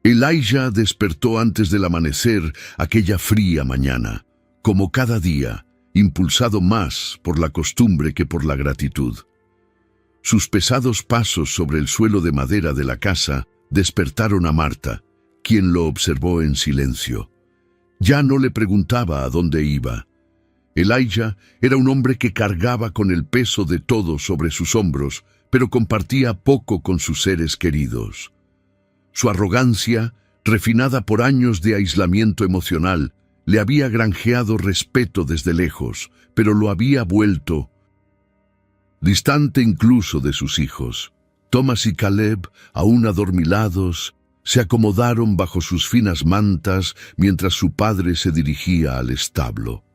Elijah despertó antes del amanecer aquella fría mañana, como cada día, impulsado más por la costumbre que por la gratitud. Sus pesados pasos sobre el suelo de madera de la casa despertaron a Marta, quien lo observó en silencio. Ya no le preguntaba a dónde iba. Elijah era un hombre que cargaba con el peso de todo sobre sus hombros, pero compartía poco con sus seres queridos. Su arrogancia, refinada por años de aislamiento emocional, le había granjeado respeto desde lejos, pero lo había vuelto distante incluso de sus hijos. Thomas y Caleb, aún adormilados, se acomodaron bajo sus finas mantas mientras su padre se dirigía al establo.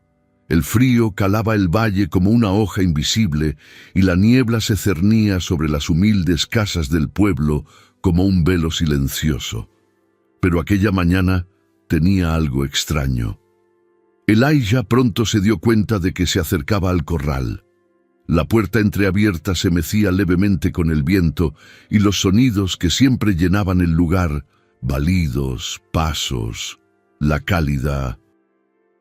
El frío calaba el valle como una hoja invisible y la niebla se cernía sobre las humildes casas del pueblo como un velo silencioso. Pero aquella mañana tenía algo extraño. Elijah pronto se dio cuenta de que se acercaba al corral. La puerta entreabierta se mecía levemente con el viento y los sonidos que siempre llenaban el lugar, balidos, pasos, la cálida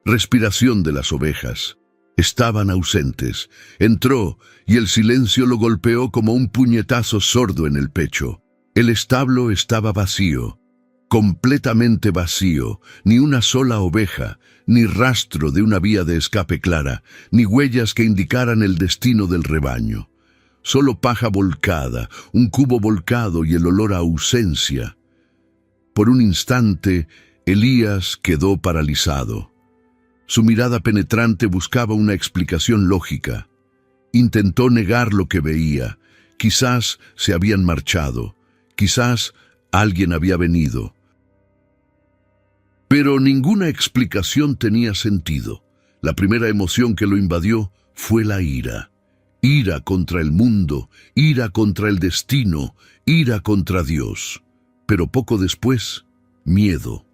respiración de las ovejas, estaban ausentes. Entró y el silencio lo golpeó como un puñetazo sordo en el pecho. El establo estaba vacío, completamente vacío, ni una sola oveja, ni rastro de una vía de escape clara, ni huellas que indicaran el destino del rebaño. Solo paja volcada, un cubo volcado y el olor a ausencia. Por un instante, Elías quedó paralizado. Su mirada penetrante buscaba una explicación lógica. Intentó negar lo que veía. Quizás se habían marchado. Quizás alguien había venido. Pero ninguna explicación tenía sentido. La primera emoción que lo invadió fue la ira. Ira contra el mundo, ira contra el destino, ira contra Dios. Pero poco después, miedo.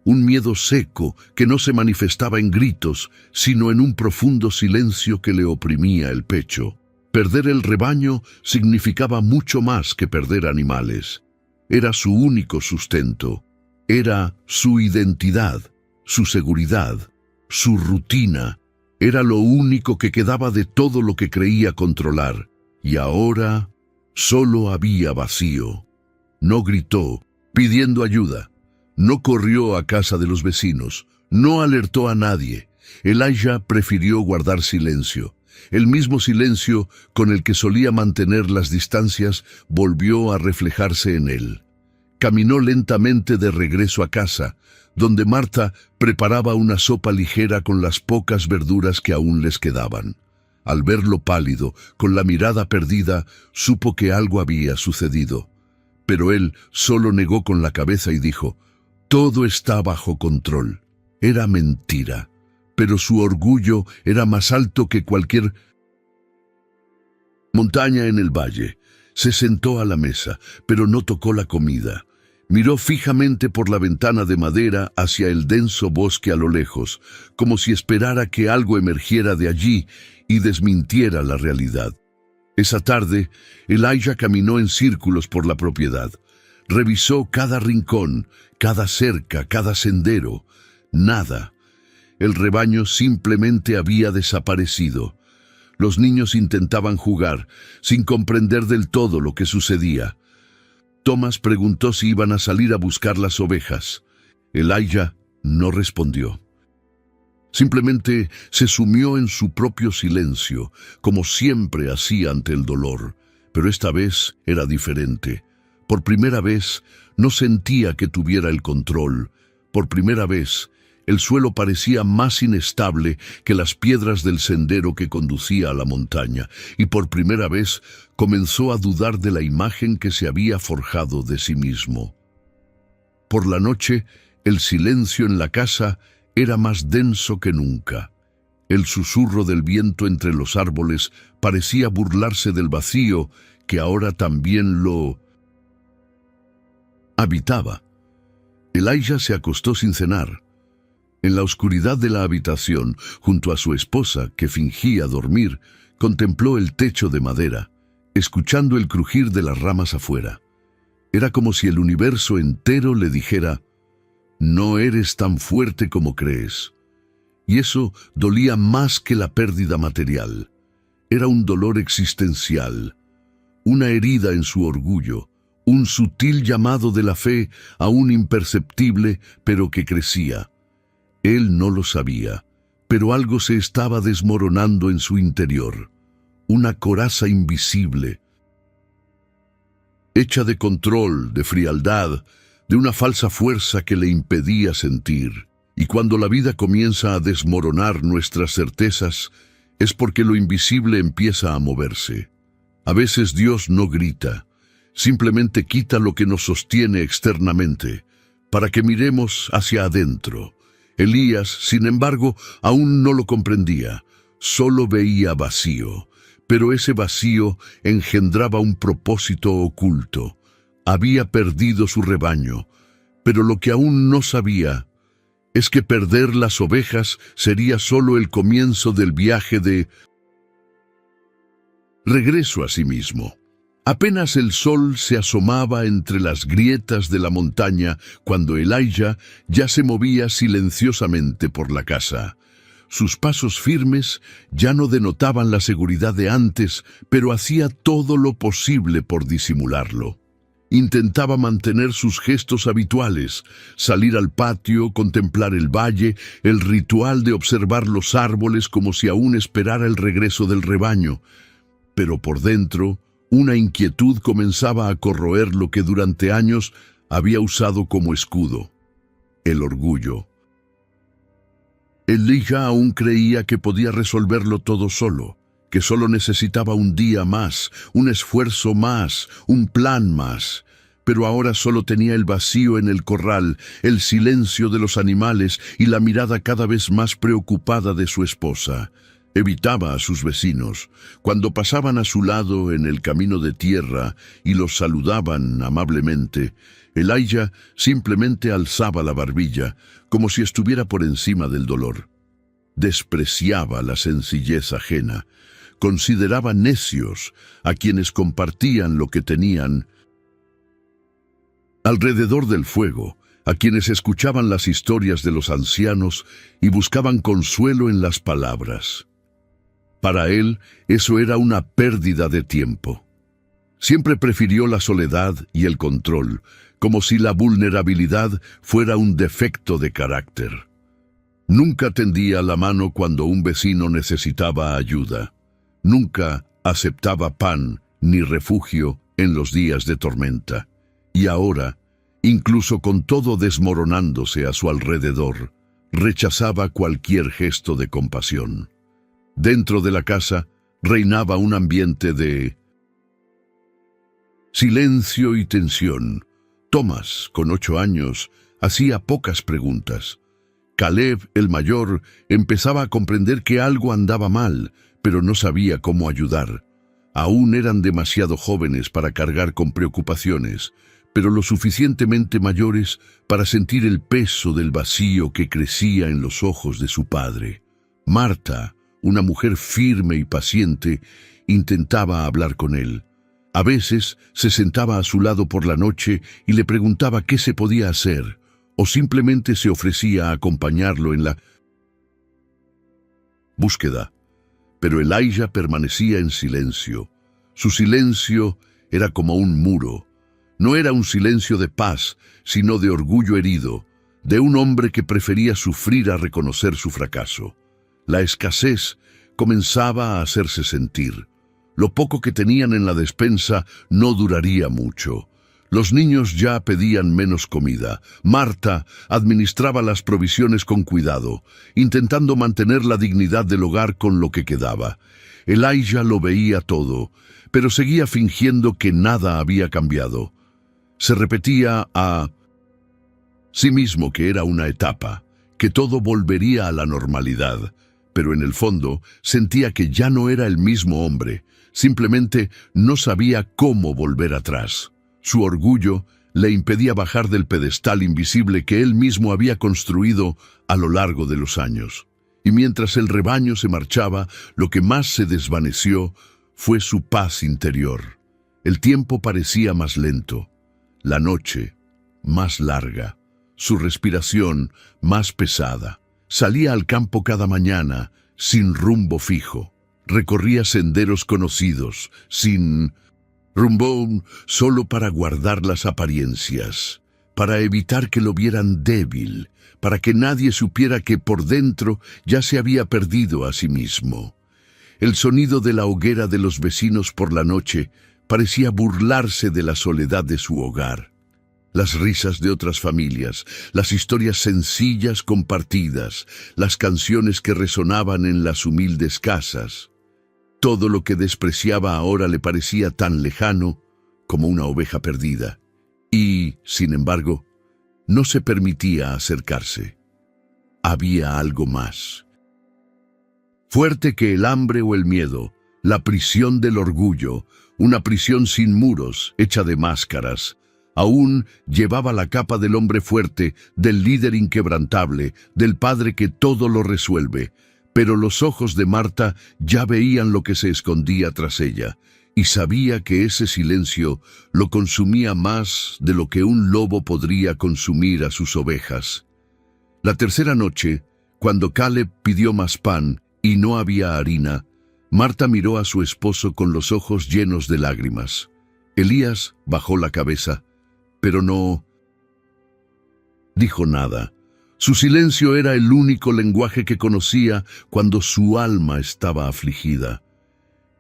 Un miedo seco que no se manifestaba en gritos, sino en un profundo silencio que le oprimía el pecho. Perder el rebaño significaba mucho más que perder animales. Era su único sustento. Era su identidad, su seguridad, su rutina. Era lo único que quedaba de todo lo que creía controlar. Y ahora solo había vacío. No gritó, pidiendo ayuda. No corrió a casa de los vecinos, no alertó a nadie. Elijah prefirió guardar silencio. El mismo silencio con el que solía mantener las distancias volvió a reflejarse en él. Caminó lentamente de regreso a casa, donde Marta preparaba una sopa ligera con las pocas verduras que aún les quedaban. Al verlo pálido, con la mirada perdida, supo que algo había sucedido. Pero él solo negó con la cabeza y dijo: todo está bajo control. Era mentira, pero su orgullo era más alto que cualquier montaña en el valle. Se sentó a la mesa, pero no tocó la comida. Miró fijamente por la ventana de madera hacia el denso bosque a lo lejos, como si esperara que algo emergiera de allí y desmintiera la realidad. Esa tarde, Elijah caminó en círculos por la propiedad. Revisó cada rincón, cada cerca, cada sendero. Nada. El rebaño simplemente había desaparecido. Los niños intentaban jugar, sin comprender del todo lo que sucedía. Thomas preguntó si iban a salir a buscar las ovejas. Elijah no respondió. Simplemente se sumió en su propio silencio, como siempre hacía ante el dolor. Pero esta vez era diferente. Por primera vez, no sentía que tuviera el control. Por primera vez, el suelo parecía más inestable que las piedras del sendero que conducía a la montaña, y por primera vez comenzó a dudar de la imagen que se había forjado de sí mismo. Por la noche, el silencio en la casa era más denso que nunca. El susurro del viento entre los árboles parecía burlarse del vacío que ahora también lo habitaba. Elijah se acostó sin cenar. En la oscuridad de la habitación, junto a su esposa, que fingía dormir, contempló el techo de madera, escuchando el crujir de las ramas afuera. Era como si el universo entero le dijera: no eres tan fuerte como crees. Y eso dolía más que la pérdida material. Era un dolor existencial, una herida en su orgullo, un sutil llamado de la fe, aún imperceptible, pero que crecía. Él no lo sabía, pero algo se estaba desmoronando en su interior. Una coraza invisible, hecha de control, de frialdad, de una falsa fuerza que le impedía sentir. Y cuando la vida comienza a desmoronar nuestras certezas, es porque lo invisible empieza a moverse. A veces Dios no grita, simplemente quita lo que nos sostiene externamente, para que miremos hacia adentro. Elías, sin embargo, aún no lo comprendía, solo veía vacío, pero ese vacío engendraba un propósito oculto. Había perdido su rebaño, pero lo que aún no sabía es que perder las ovejas sería solo el comienzo del viaje de regreso a sí mismo. Apenas el sol se asomaba entre las grietas de la montaña cuando Elijah ya se movía silenciosamente por la casa. Sus pasos firmes ya no denotaban la seguridad de antes, pero hacía todo lo posible por disimularlo. Intentaba mantener sus gestos habituales, salir al patio, contemplar el valle, el ritual de observar los árboles como si aún esperara el regreso del rebaño. Pero por dentro, una inquietud comenzaba a corroer lo que durante años había usado como escudo: el orgullo. Elijah aún creía que podía resolverlo todo solo, que solo necesitaba un día más, un esfuerzo más, un plan más. Pero ahora solo tenía el vacío en el corral, el silencio de los animales y la mirada cada vez más preocupada de su esposa. Evitaba a sus vecinos. Cuando pasaban a su lado en el camino de tierra y los saludaban amablemente, Elijah simplemente alzaba la barbilla, como si estuviera por encima del dolor. Despreciaba la sencillez ajena. Consideraba necios a quienes compartían lo que tenían alrededor del fuego, a quienes escuchaban las historias de los ancianos y buscaban consuelo en las palabras. Para él, eso era una pérdida de tiempo. Siempre prefirió la soledad y el control, como si la vulnerabilidad fuera un defecto de carácter. Nunca tendía la mano cuando un vecino necesitaba ayuda. Nunca aceptaba pan ni refugio en los días de tormenta. Y ahora, incluso con todo desmoronándose a su alrededor, rechazaba cualquier gesto de compasión. Dentro de la casa reinaba un ambiente de silencio y tensión. Thomas, con 8 años, hacía pocas preguntas. Caleb, el mayor, empezaba a comprender que algo andaba mal, pero no sabía cómo ayudar. Aún eran demasiado jóvenes para cargar con preocupaciones, pero lo suficientemente mayores para sentir el peso del vacío que crecía en los ojos de su padre. Marta, una mujer firme y paciente, intentaba hablar con él. A veces se sentaba a su lado por la noche y le preguntaba qué se podía hacer, o simplemente se ofrecía a acompañarlo en la búsqueda. Pero Elijah permanecía en silencio. Su silencio era como un muro. No era un silencio de paz, sino de orgullo herido, de un hombre que prefería sufrir a reconocer su fracaso. La escasez comenzaba a hacerse sentir. Lo poco que tenían en la despensa no duraría mucho. Los niños ya pedían menos comida. Marta administraba las provisiones con cuidado, intentando mantener la dignidad del hogar con lo que quedaba. Elijah lo veía todo, pero seguía fingiendo que nada había cambiado. Se repetía a sí mismo que era una etapa, que todo volvería a la normalidad, pero en el fondo sentía que ya no era el mismo hombre, simplemente no sabía cómo volver atrás. Su orgullo le impedía bajar del pedestal invisible que él mismo había construido a lo largo de los años. Y mientras el rebaño se marchaba, lo que más se desvaneció fue su paz interior. El tiempo parecía más lento. la noche más larga, su respiración más pesada. Salía al campo cada mañana, sin rumbo fijo. Recorría senderos conocidos, sin rumbo, solo para guardar las apariencias, para evitar que lo vieran débil, para que nadie supiera que por dentro ya se había perdido a sí mismo. El sonido de la hoguera de los vecinos por la noche parecía burlarse de la soledad de su hogar. Las risas de otras familias, las historias sencillas compartidas, las canciones que resonaban en las humildes casas. Todo lo que despreciaba ahora le parecía tan lejano como una oveja perdida. Y, sin embargo, no se permitía acercarse. Había algo más. Fuerte que el hambre o el miedo, la prisión del orgullo, una prisión sin muros, hecha de máscaras. Aún llevaba la capa del hombre fuerte, del líder inquebrantable, del padre que todo lo resuelve. Pero los ojos de Marta ya veían lo que se escondía tras ella, y sabía que ese silencio lo consumía más de lo que un lobo podría consumir a sus ovejas. La tercera noche, cuando Caleb pidió más pan y no había harina, Marta miró a su esposo con los ojos llenos de lágrimas. Elías bajó la cabeza, pero no dijo nada. Su silencio era el único lenguaje que conocía cuando su alma estaba afligida.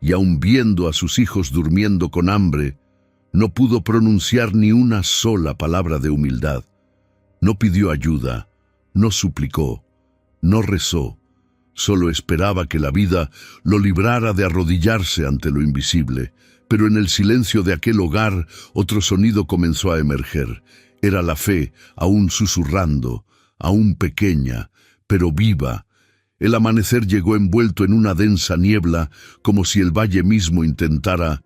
Y aun viendo a sus hijos durmiendo con hambre, no pudo pronunciar ni una sola palabra de humildad. No pidió ayuda, no suplicó, no rezó. Solo esperaba que la vida lo librara de arrodillarse ante lo invisible. Pero en el silencio de aquel hogar, otro sonido comenzó a emerger. Era la fe, aún susurrando, aún pequeña, pero viva. El amanecer llegó envuelto en una densa niebla, como si el valle mismo intentara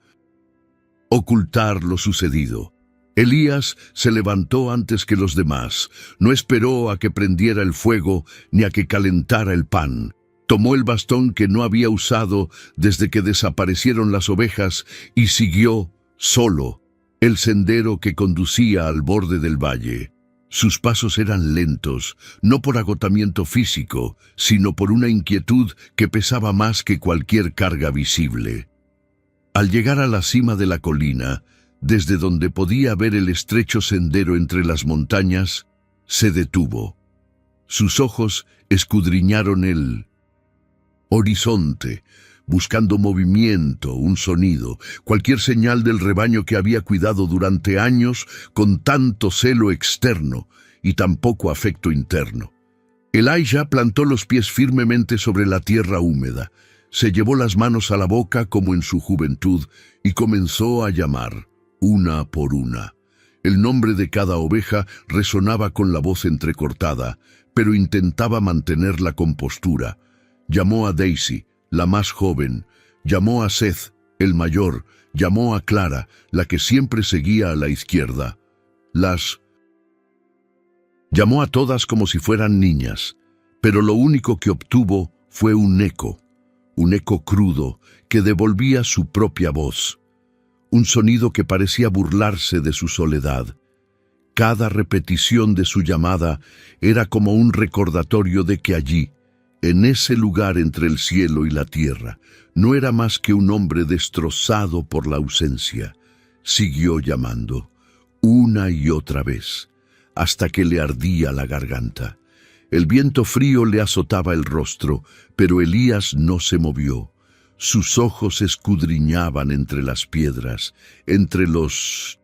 ocultar lo sucedido. Elías se levantó antes que los demás. No esperó a que prendiera el fuego ni a que calentara el pan. Tomó el bastón que no había usado desde que desaparecieron las ovejas y siguió, solo, el sendero que conducía al borde del valle. Sus pasos eran lentos, no por agotamiento físico, sino por una inquietud que pesaba más que cualquier carga visible. Al llegar a la cima de la colina, desde donde podía ver el estrecho sendero entre las montañas, se detuvo. Sus ojos escudriñaron el horizonte, buscando movimiento, un sonido, cualquier señal del rebaño que había cuidado durante años con tanto celo externo y tan poco afecto interno. Elijah plantó los pies firmemente sobre la tierra húmeda, se llevó las manos a la boca como en su juventud y comenzó a llamar, una por una. El nombre de cada oveja resonaba con la voz entrecortada, pero intentaba mantener la compostura. Llamó a Daisy, la más joven, llamó a Seth, el mayor, llamó a Clara, la que siempre seguía a la izquierda. Llamó a todas como si fueran niñas, pero lo único que obtuvo fue un eco crudo que devolvía su propia voz, un sonido que parecía burlarse de su soledad. Cada repetición de su llamada era como un recordatorio de que allí, en ese lugar entre el cielo y la tierra, no era más que un hombre destrozado por la ausencia. Siguió llamando, una y otra vez, hasta que le ardía la garganta. El viento frío le azotaba el rostro, pero Elías no se movió. Sus ojos escudriñaban entre las piedras, entre los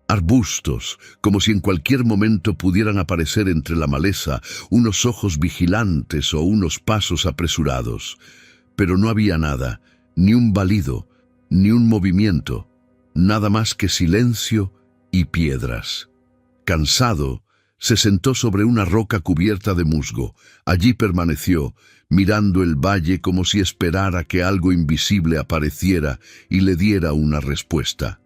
arbustos, como si en cualquier momento pudieran aparecer entre la maleza unos ojos vigilantes o unos pasos apresurados. Pero no había nada, ni un balido, ni un movimiento, nada más que silencio y piedras. Cansado, se sentó sobre una roca cubierta de musgo. Allí permaneció, mirando el valle como si esperara que algo invisible apareciera y le diera una respuesta.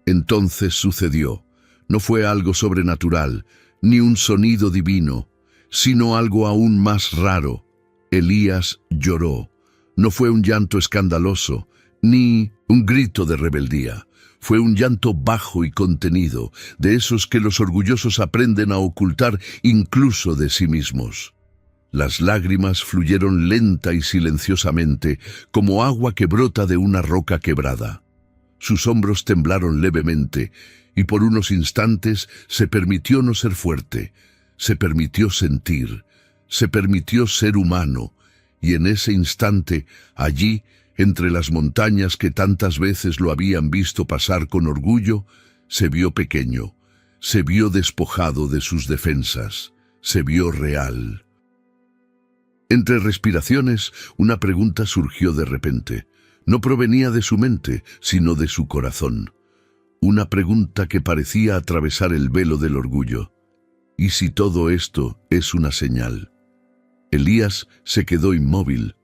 Entonces sucedió. No fue algo sobrenatural, ni un sonido divino, sino algo aún más raro. Elías lloró. No fue un llanto escandaloso, ni un grito de rebeldía. Fue un llanto bajo y contenido, de esos que los orgullosos aprenden a ocultar incluso de sí mismos. Las lágrimas fluyeron lenta y silenciosamente, como agua que brota de una roca quebrada. Sus hombros temblaron levemente, y por unos instantes se permitió no ser fuerte, se permitió sentir, se permitió ser humano, y en ese instante, allí, entre las montañas que tantas veces lo habían visto pasar con orgullo, se vio pequeño, se vio despojado de sus defensas, se vio real. Entre respiraciones, una pregunta surgió de repente. No provenía de su mente, sino de su corazón. Una pregunta que parecía atravesar el velo del orgullo. ¿Y si todo esto es una señal? Elías se quedó inmóvil.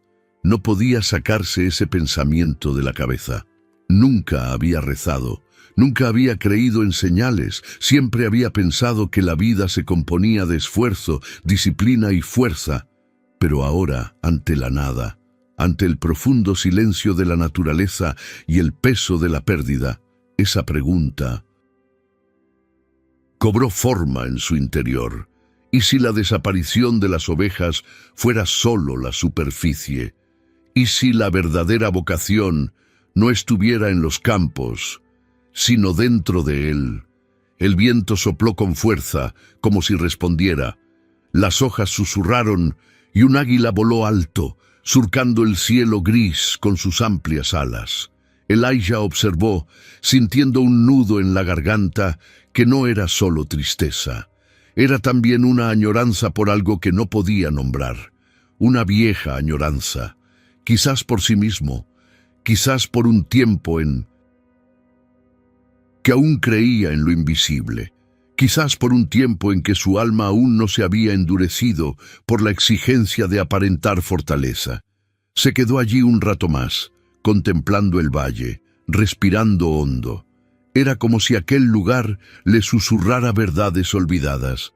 No podía sacarse ese pensamiento de la cabeza. Nunca había rezado, nunca había creído en señales, siempre había pensado que la vida se componía de esfuerzo, disciplina y fuerza. Pero ahora, ante la nada, ante el profundo silencio de la naturaleza y el peso de la pérdida, esa pregunta cobró forma en su interior. ¿Y si la desaparición de las ovejas fuera solo la superficie? ¿Y si la verdadera vocación no estuviera en los campos, sino dentro de él? El viento sopló con fuerza, como si respondiera. Las hojas susurraron y un águila voló alto, surcando el cielo gris con sus amplias alas. Elijah observó, sintiendo un nudo en la garganta, que no era solo tristeza. Era también una añoranza por algo que no podía nombrar. Una vieja añoranza. Quizás por sí mismo, quizás por un tiempo en que aún creía en lo invisible, quizás por un tiempo en que su alma aún no se había endurecido por la exigencia de aparentar fortaleza. Se quedó allí un rato más, contemplando el valle, respirando hondo. Era como si aquel lugar le susurrara verdades olvidadas,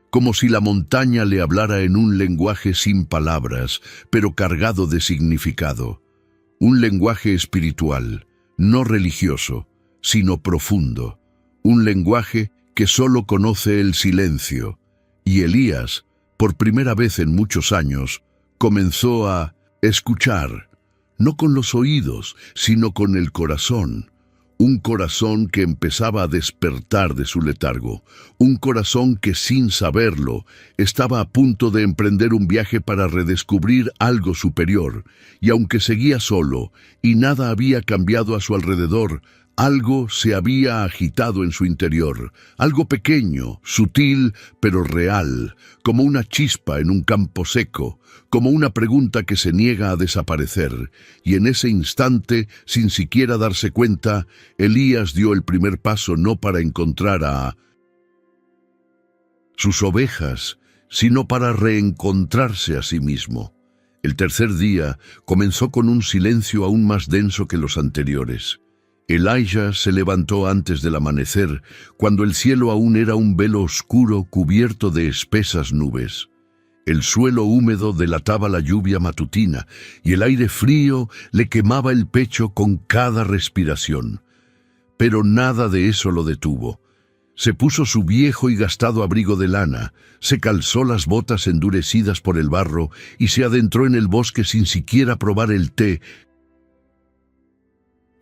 como si la montaña le hablara en un lenguaje sin palabras, pero cargado de significado. Un lenguaje espiritual, no religioso, sino profundo. Un lenguaje que solo conoce el silencio. Y Elías, por primera vez en muchos años, comenzó a escuchar, no con los oídos, sino con el corazón. Un corazón que empezaba a despertar de su letargo, un corazón que sin saberlo estaba a punto de emprender un viaje para redescubrir algo superior, y aunque seguía solo y nada había cambiado a su alrededor, algo se había agitado en su interior, algo pequeño, sutil, pero real, como una chispa en un campo seco, como una pregunta que se niega a desaparecer, y en ese instante, sin siquiera darse cuenta, Elías dio el primer paso no para encontrar a sus ovejas, sino para reencontrarse a sí mismo. El tercer día comenzó con un silencio aún más denso que los anteriores. Elijah se levantó antes del amanecer, cuando el cielo aún era un velo oscuro cubierto de espesas nubes. El suelo húmedo delataba la lluvia matutina, y el aire frío le quemaba el pecho con cada respiración. Pero nada de eso lo detuvo. Se puso su viejo y gastado abrigo de lana, se calzó las botas endurecidas por el barro y se adentró en el bosque sin siquiera probar el té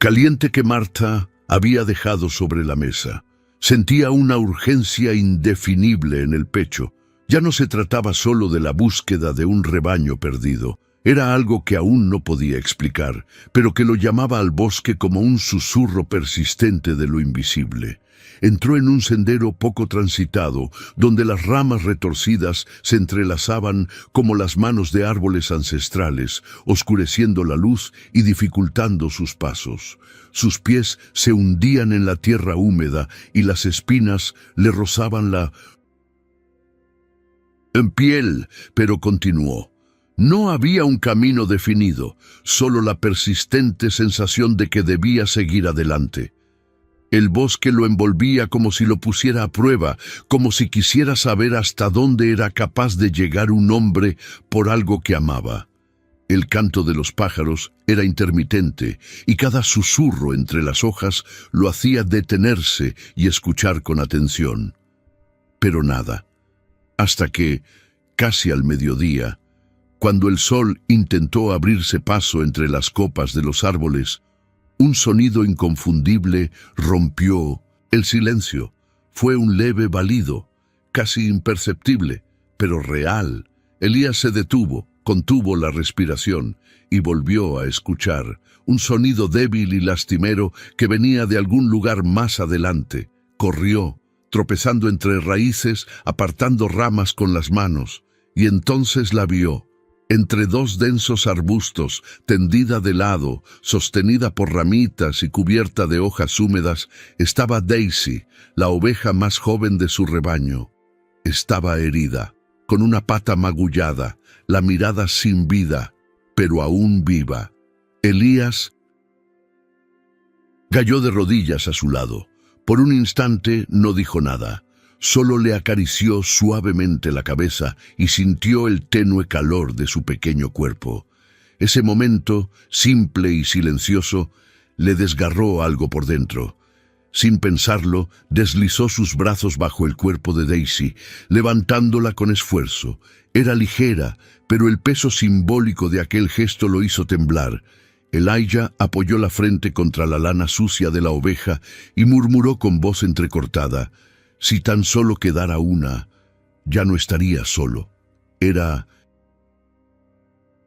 caliente que Marta había dejado sobre la mesa. Sentía una urgencia indefinible en el pecho. Ya no se trataba solo de la búsqueda de un rebaño perdido. Era algo que aún no podía explicar, pero que lo llamaba al bosque como un susurro persistente de lo invisible. Entró en un sendero poco transitado, donde las ramas retorcidas se entrelazaban como las manos de árboles ancestrales, oscureciendo la luz y dificultando sus pasos. Sus pies se hundían en la tierra húmeda y las espinas le rozaban la piel, pero continuó. No había un camino definido, solo la persistente sensación de que debía seguir adelante. El bosque lo envolvía como si lo pusiera a prueba, como si quisiera saber hasta dónde era capaz de llegar un hombre por algo que amaba. El canto de los pájaros era intermitente y cada susurro entre las hojas lo hacía detenerse y escuchar con atención. Pero nada, hasta que, casi al mediodía, cuando el sol intentó abrirse paso entre las copas de los árboles, un sonido inconfundible rompió el silencio. Fue un leve balido, casi imperceptible, pero real. Elías se detuvo, contuvo la respiración y volvió a escuchar un sonido débil y lastimero que venía de algún lugar más adelante. Corrió, tropezando entre raíces, apartando ramas con las manos, y entonces la vio. Entre dos densos arbustos, tendida de lado, sostenida por ramitas y cubierta de hojas húmedas, estaba Daisy, la oveja más joven de su rebaño. Estaba herida, con una pata magullada, la mirada sin vida, pero aún viva. Elías cayó de rodillas a su lado. Por un instante no dijo nada. Solo le acarició suavemente la cabeza y sintió el tenue calor de su pequeño cuerpo. Ese momento, simple y silencioso, le desgarró algo por dentro. Sin pensarlo, deslizó sus brazos bajo el cuerpo de Daisy, levantándola con esfuerzo. Era ligera, pero el peso simbólico de aquel gesto lo hizo temblar. Elijah apoyó la frente contra la lana sucia de la oveja y murmuró con voz entrecortada: «Si tan solo quedara una, ya no estaría solo». Era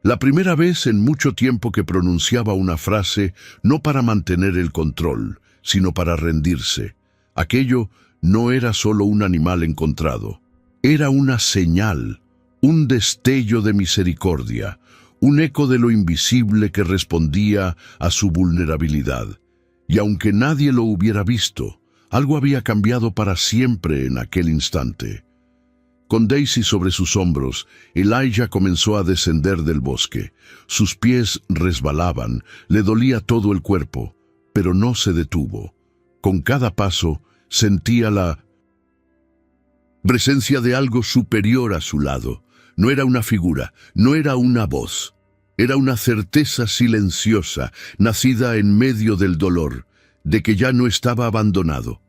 la primera vez en mucho tiempo que pronunciaba una frase no para mantener el control, sino para rendirse. Aquello no era solo un animal encontrado, era una señal, un destello de misericordia, un eco de lo invisible que respondía a su vulnerabilidad. Y aunque nadie lo hubiera visto, algo había cambiado para siempre en aquel instante. Con Daisy sobre sus hombros, Elijah comenzó a descender del bosque. Sus pies resbalaban, le dolía todo el cuerpo, pero no se detuvo. Con cada paso sentía la presencia de algo superior a su lado. No era una figura, no era una voz. Era una certeza silenciosa, nacida en medio del dolor, de que ya no estaba abandonado.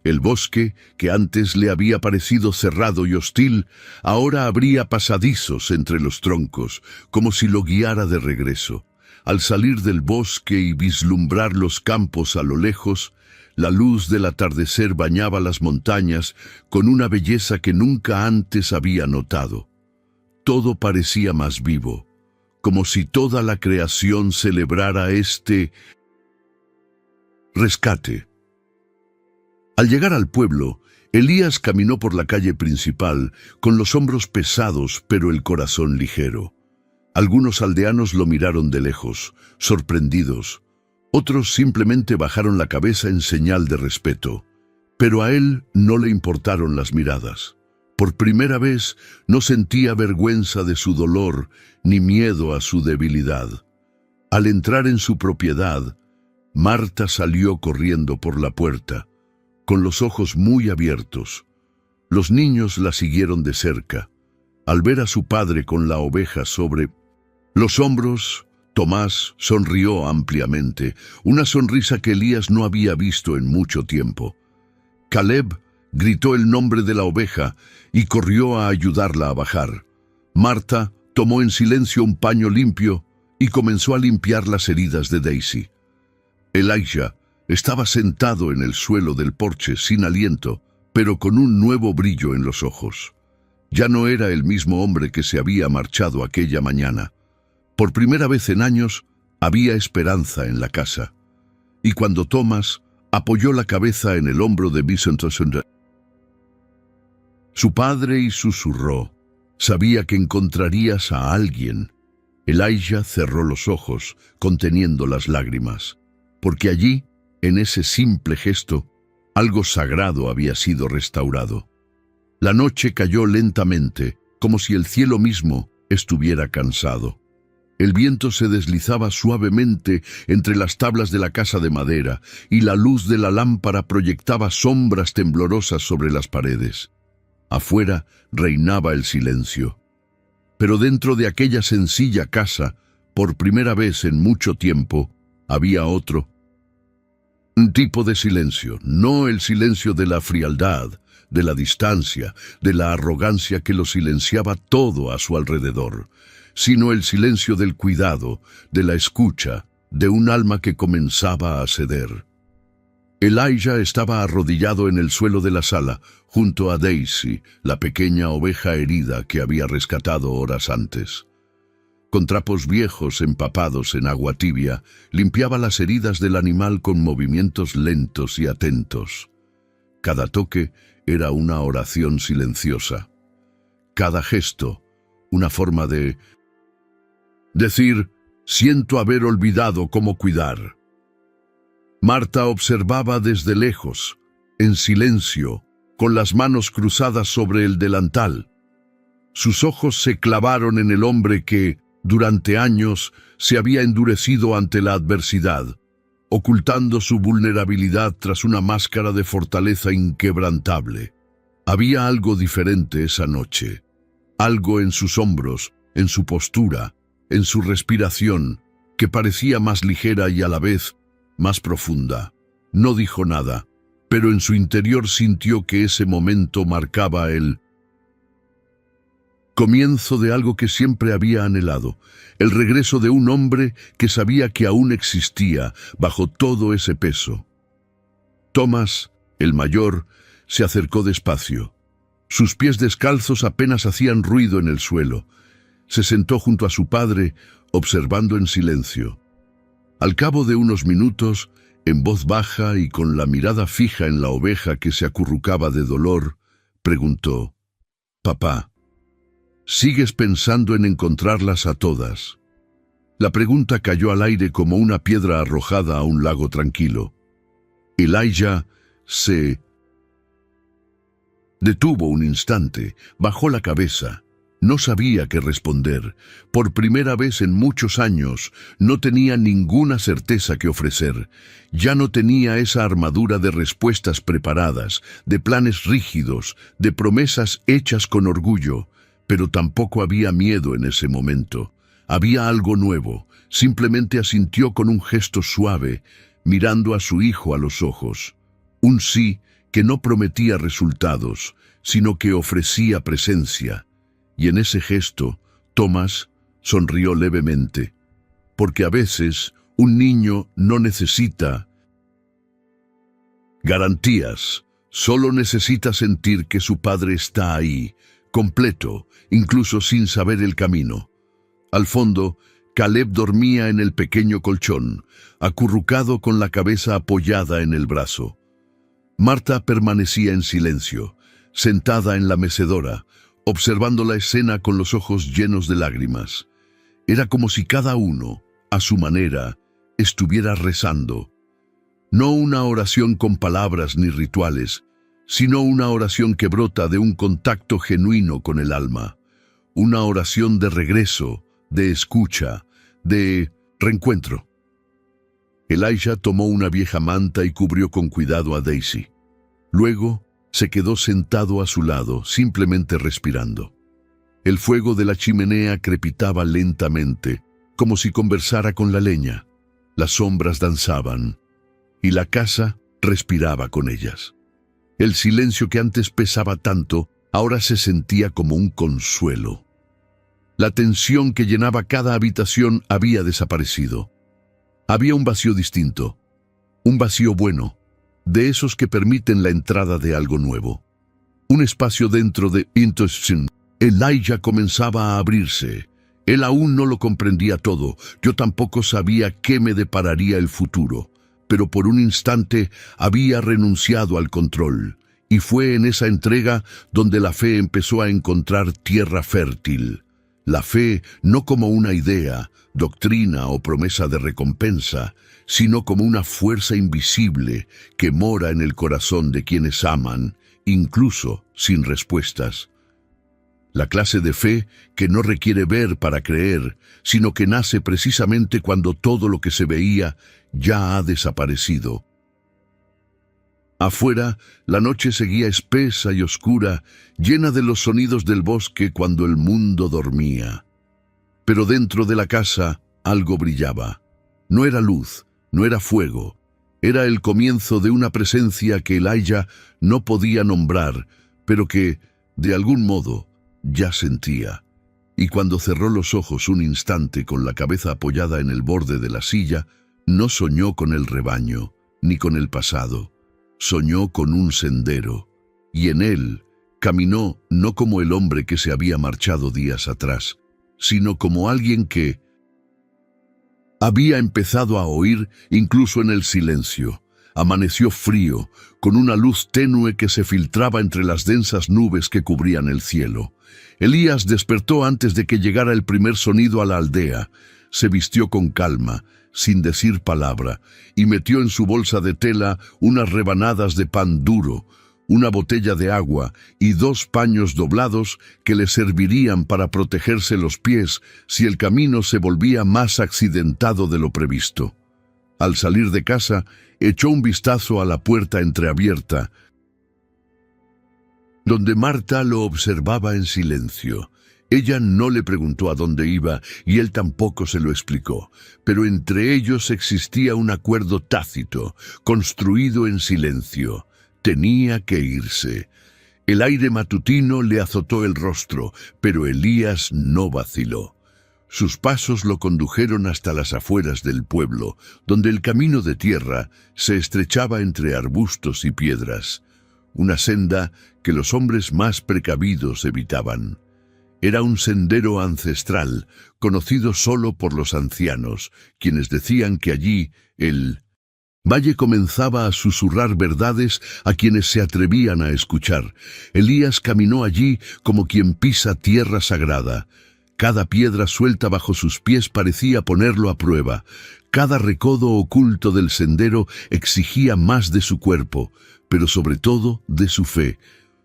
El bosque, que antes le había parecido cerrado y hostil, ahora abría pasadizos entre los troncos, como si lo guiara de regreso. Al salir del bosque y vislumbrar los campos a lo lejos, la luz del atardecer bañaba las montañas con una belleza que nunca antes había notado. Todo parecía más vivo, como si toda la creación celebrara este rescate. Al llegar al pueblo, Elías caminó por la calle principal, con los hombros pesados pero el corazón ligero. Algunos aldeanos lo miraron de lejos, sorprendidos. Otros simplemente bajaron la cabeza en señal de respeto. Pero a él no le importaron las miradas. Por primera vez no sentía vergüenza de su dolor ni miedo a su debilidad. Al entrar en su propiedad, Marta salió corriendo por la puerta, con los ojos muy abiertos. Los niños la siguieron de cerca. Al ver a su padre con la oveja sobre los hombros, Tomás sonrió ampliamente, una sonrisa que Elías no había visto en mucho tiempo. Caleb gritó el nombre de la oveja y corrió a ayudarla a bajar. Marta tomó en silencio un paño limpio y comenzó a limpiar las heridas de Daisy. Elijah estaba sentado en el suelo del porche sin aliento, pero con un nuevo brillo en los ojos. Ya no era el mismo hombre que se había marchado aquella mañana. Por primera vez en años había esperanza en la casa. Y cuando Thomas apoyó la cabeza en el hombro de Vincent, su padre, y susurró: «Sabía que encontrarías a alguien». Elijah cerró los ojos, conteniendo las lágrimas, porque allí, en ese simple gesto, algo sagrado había sido restaurado. La noche cayó lentamente, como si el cielo mismo estuviera cansado. El viento se deslizaba suavemente entre las tablas de la casa de madera y la luz de la lámpara proyectaba sombras temblorosas sobre las paredes. Afuera reinaba el silencio. Pero dentro de aquella sencilla casa Por primera vez en mucho tiempo, había otro un tipo de silencio, no el silencio de la frialdad, de la distancia, de la arrogancia que lo silenciaba todo a su alrededor, sino el silencio del cuidado, de la escucha, de un alma que comenzaba a ceder. Elijah estaba arrodillado en el suelo de la sala, junto a Daisy, la pequeña oveja herida que había rescatado horas antes. Con trapos viejos empapados en agua tibia, limpiaba las heridas del animal con movimientos lentos y atentos. Cada toque era una oración silenciosa. Cada gesto, una forma de decir, siento haber olvidado cómo cuidar. Marta observaba desde lejos, en silencio, con las manos cruzadas sobre el delantal. Sus ojos se clavaron en el hombre que, durante años, se había endurecido ante la adversidad, ocultando su vulnerabilidad tras una máscara de fortaleza inquebrantable. Había algo diferente esa noche, algo en sus hombros, en su postura, en su respiración, que parecía más ligera y a la vez más profunda. No dijo nada, pero en su interior sintió que ese momento marcaba el comienzo de algo que siempre había anhelado, el regreso de un hombre que sabía que aún existía bajo todo ese peso. Thomas, el mayor, se acercó despacio. Sus pies descalzos apenas hacían ruido en el suelo. Se sentó junto a su padre, observando en silencio. Al cabo de unos minutos, en voz baja y con la mirada fija en la oveja que se acurrucaba de dolor, preguntó: «Papá, ¿sigues pensando en encontrarlas a todas?» La pregunta cayó al aire como una piedra arrojada a un lago tranquilo. Elijah se detuvo un instante, bajó la cabeza. No sabía qué responder. Por primera vez en muchos años, no tenía ninguna certeza que ofrecer. Ya no tenía esa armadura de respuestas preparadas, de planes rígidos, de promesas hechas con orgullo. Pero tampoco había miedo en ese momento. Había algo nuevo. Simplemente asintió con un gesto suave, mirando a su hijo a los ojos. Un sí que no prometía resultados, sino que ofrecía presencia. Y en ese gesto, Thomas sonrió levemente, porque a veces un niño no necesita garantías, solo necesita sentir que su padre está ahí, completo, incluso sin saber el camino. Al fondo, Caleb dormía en el pequeño colchón, acurrucado con la cabeza apoyada en el brazo. Marta permanecía en silencio, sentada en la mecedora, observando la escena con los ojos llenos de lágrimas. Era como si cada uno, a su manera, estuviera rezando. No una oración con palabras ni rituales, sino una oración que brota de un contacto genuino con el alma. Una oración de regreso, de escucha, de reencuentro. Elijah tomó una vieja manta y cubrió con cuidado a Daisy. Luego, se quedó sentado a su lado, simplemente respirando. El fuego de la chimenea crepitaba lentamente, como si conversara con la leña. Las sombras danzaban, y la casa respiraba con ellas. El silencio que antes pesaba tanto, ahora se sentía como un consuelo. La tensión que llenaba cada habitación había desaparecido. Había un vacío distinto, un vacío bueno, de esos que permiten la entrada de algo nuevo. Un espacio dentro de Intuition. Elijah comenzaba a abrirse. Él aún no lo comprendía todo. Yo tampoco sabía qué me depararía el futuro. Pero por un instante había renunciado al control. Y fue en esa entrega donde la fe empezó a encontrar tierra fértil. La fe no como una idea, doctrina o promesa de recompensa, sino como una fuerza invisible que mora en el corazón de quienes aman, incluso sin respuestas. La clase de fe que no requiere ver para creer, sino que nace precisamente cuando todo lo que se veía ya ha desaparecido. Afuera, la noche seguía espesa y oscura, llena de los sonidos del bosque cuando el mundo dormía. Pero dentro de la casa, Algo brillaba. No era luz, no era fuego. Era el comienzo de una presencia que Elijah no podía nombrar, pero que, de algún modo, ya sentía. Y cuando cerró los ojos un instante con la cabeza apoyada en el borde de la silla, no soñó con el rebaño, ni con el pasado. Soñó con un sendero, y en él caminó no como el hombre que se había marchado días atrás, sino como alguien que había empezado a oír incluso en el silencio. Amaneció frío, con una luz tenue que se filtraba entre las densas nubes que cubrían el cielo. Elías despertó antes de que llegara el primer sonido a la aldea. Se vistió con calma, sin decir palabra, y metió en su bolsa de tela unas rebanadas de pan duro, una botella de agua y 2 paños doblados que le servirían para protegerse los pies si el camino se volvía más accidentado de lo previsto. Al salir de casa, echó un vistazo a la puerta entreabierta, donde Marta lo observaba en silencio. Ella no le preguntó a dónde iba y él tampoco se lo explicó, pero entre ellos existía un acuerdo tácito, construido en silencio. Tenía que irse. El aire matutino le azotó el rostro, pero Elías no vaciló. Sus pasos lo condujeron hasta las afueras del pueblo, donde el camino de tierra se estrechaba entre arbustos y piedras, una senda que los hombres más precavidos evitaban. Era un sendero ancestral, conocido solo por los ancianos, quienes decían que allí el valle comenzaba a susurrar verdades a quienes se atrevían a escuchar. Elías caminó allí como quien pisa tierra sagrada. Cada piedra suelta bajo sus pies parecía ponerlo a prueba. Cada recodo oculto del sendero exigía más de su cuerpo, pero sobre todo de su fe,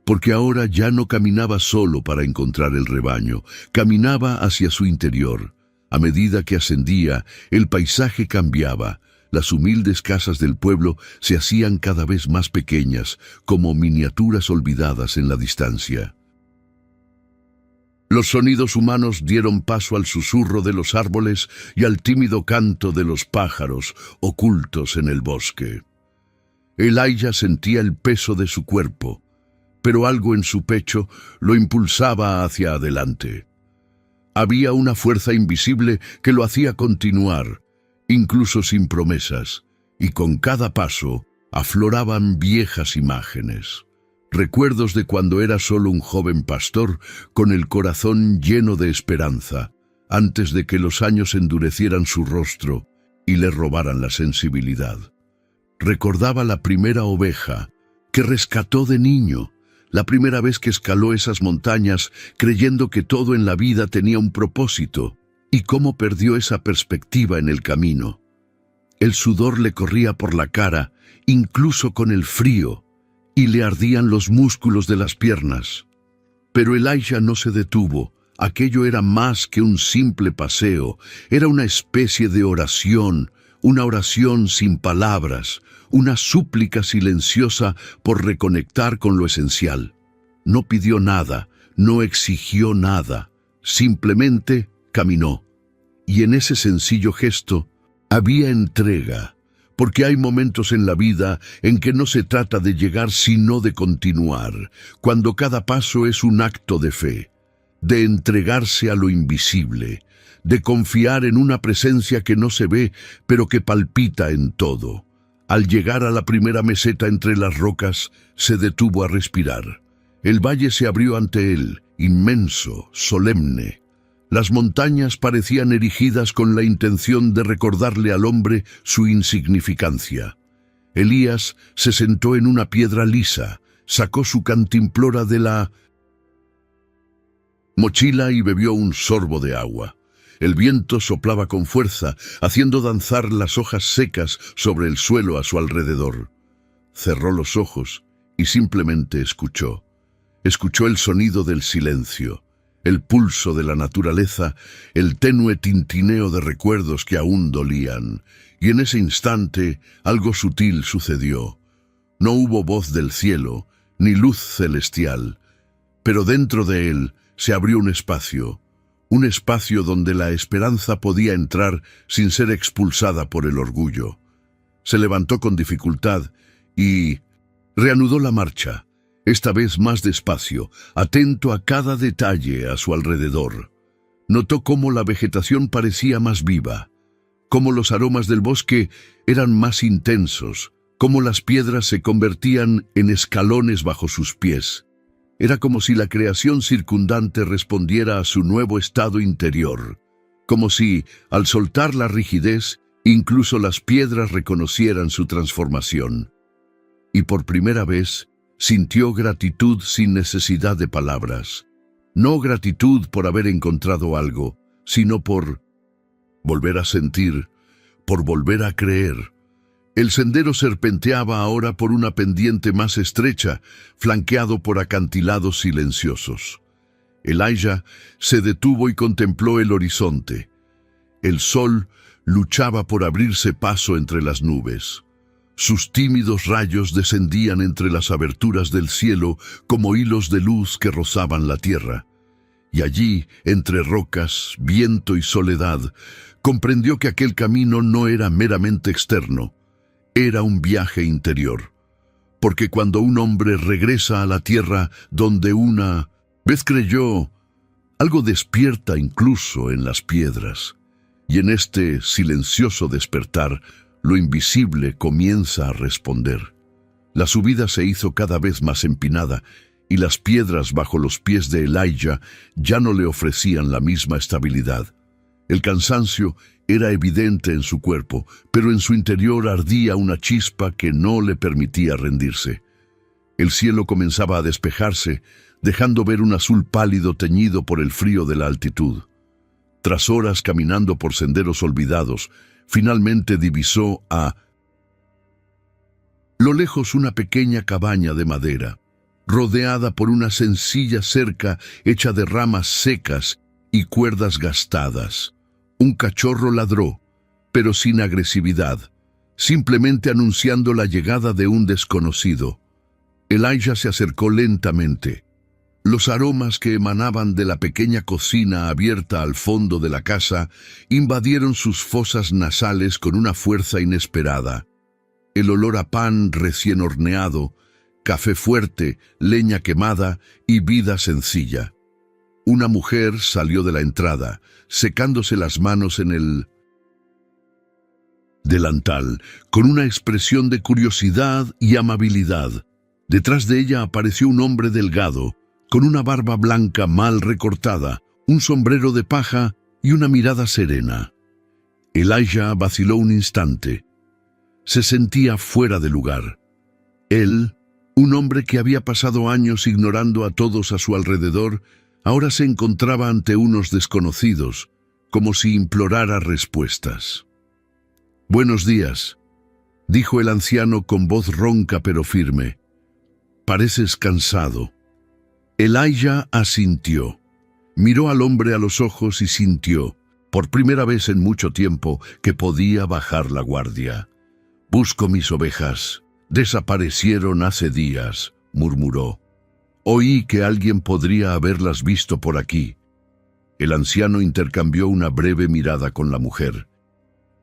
porque ahora ya no caminaba solo para encontrar el rebaño, caminaba hacia su interior. A medida que ascendía, el paisaje cambiaba. Las humildes casas del pueblo se hacían cada vez más pequeñas, como miniaturas olvidadas en la distancia. Los sonidos humanos dieron paso al susurro de los árboles y al tímido canto de los pájaros ocultos en el bosque. Elijah sentía el peso de su cuerpo, pero algo en su pecho lo impulsaba hacia adelante. Había una fuerza invisible que lo hacía continuar, incluso sin promesas, y con cada paso afloraban viejas imágenes. Recuerdos de cuando era solo un joven pastor con el corazón lleno de esperanza, antes de que los años endurecieran su rostro y le robaran la sensibilidad. Recordaba la primera oveja que rescató de niño, la primera vez que escaló esas montañas creyendo que todo en la vida tenía un propósito, y cómo perdió esa perspectiva en el camino. El sudor le corría por la cara, incluso con el frío, y le ardían los músculos de las piernas. Pero Elijah no se detuvo. Aquello era más que un simple paseo, era una especie de oración, una oración sin palabras, una súplica silenciosa por reconectar con lo esencial. No pidió nada, no exigió nada, simplemente caminó. Y en ese sencillo gesto había entrega, porque hay momentos en la vida en que no se trata de llegar sino de continuar, cuando cada paso es un acto de fe, de entregarse a lo invisible, de confiar en una presencia que no se ve, pero que palpita en todo. Al llegar a la primera meseta entre las rocas, se detuvo a respirar. El valle se abrió ante él, inmenso, solemne. Las montañas parecían erigidas con la intención de recordarle al hombre su insignificancia. Elías se sentó en una piedra lisa, sacó su cantimplora de la mochila y bebió un sorbo de agua. El viento soplaba con fuerza, haciendo danzar las hojas secas sobre el suelo a su alrededor. Cerró los ojos y simplemente escuchó. Escuchó el sonido del silencio, el pulso de la naturaleza, el tenue tintineo de recuerdos que aún dolían. Y en ese instante algo sutil sucedió. No hubo voz del cielo, ni luz celestial, pero dentro de él se abrió un un espacio donde la esperanza podía entrar sin ser expulsada por el orgullo. Se levantó con dificultad y reanudó la marcha, esta vez más despacio, atento a cada detalle a su alrededor. Notó cómo la vegetación parecía más viva, cómo los aromas del bosque eran más intensos, cómo las piedras se convertían en escalones bajo sus pies. Era como si la creación circundante respondiera a su nuevo estado interior, como si, al soltar la rigidez, incluso las piedras reconocieran su transformación. Y por primera vez, sintió gratitud sin necesidad de palabras. No gratitud por haber encontrado algo, sino por volver a sentir, por volver a creer. El sendero serpenteaba ahora por una pendiente más estrecha, flanqueado por acantilados silenciosos. Elijah se detuvo y contempló el horizonte. El sol luchaba por abrirse paso entre las nubes. Sus tímidos rayos descendían entre las aberturas del cielo como hilos de luz que rozaban la tierra. Y allí, entre rocas, viento y soledad, comprendió que aquel camino no era meramente externo, era un viaje interior. Porque cuando un hombre regresa a la tierra donde una vez creyó, algo despierta incluso en las piedras. Y en este silencioso despertar, lo invisible comienza a responder. La subida se hizo cada vez más empinada, y las piedras bajo los pies de Elijah ya no le ofrecían la misma estabilidad. El cansancio era evidente en su cuerpo, pero en su interior ardía una chispa que no le permitía rendirse. El cielo comenzaba a despejarse, dejando ver un azul pálido teñido por el frío de la altitud. Tras horas caminando por senderos olvidados, finalmente divisó a lo lejos una pequeña cabaña de madera, rodeada por una sencilla cerca hecha de ramas secas y cuerdas gastadas. Un cachorro ladró, pero sin agresividad, simplemente anunciando la llegada de un desconocido. Elijah se acercó lentamente. Los aromas que emanaban de la pequeña cocina abierta al fondo de la casa invadieron sus fosas nasales con una fuerza inesperada. El olor a pan recién horneado, café fuerte, leña quemada y vida sencilla. Una mujer salió de la entrada, secándose las manos en el delantal, con una expresión de curiosidad y amabilidad. Detrás de ella apareció un hombre delgado, con una barba blanca mal recortada, un sombrero de paja y una mirada serena. Elijah vaciló un instante. Se sentía fuera de lugar. Él, un hombre que había pasado años ignorando a todos a su alrededor, ahora se encontraba ante unos desconocidos, como si implorara respuestas. «Buenos días», dijo el anciano con voz ronca pero firme. «Pareces cansado». Elijah asintió. Miró al hombre a los ojos y sintió, por primera vez en mucho tiempo, que podía bajar la guardia. «Busco mis ovejas. Desaparecieron hace días», murmuró. «Oí que alguien podría haberlas visto por aquí». El anciano intercambió una breve mirada con la mujer.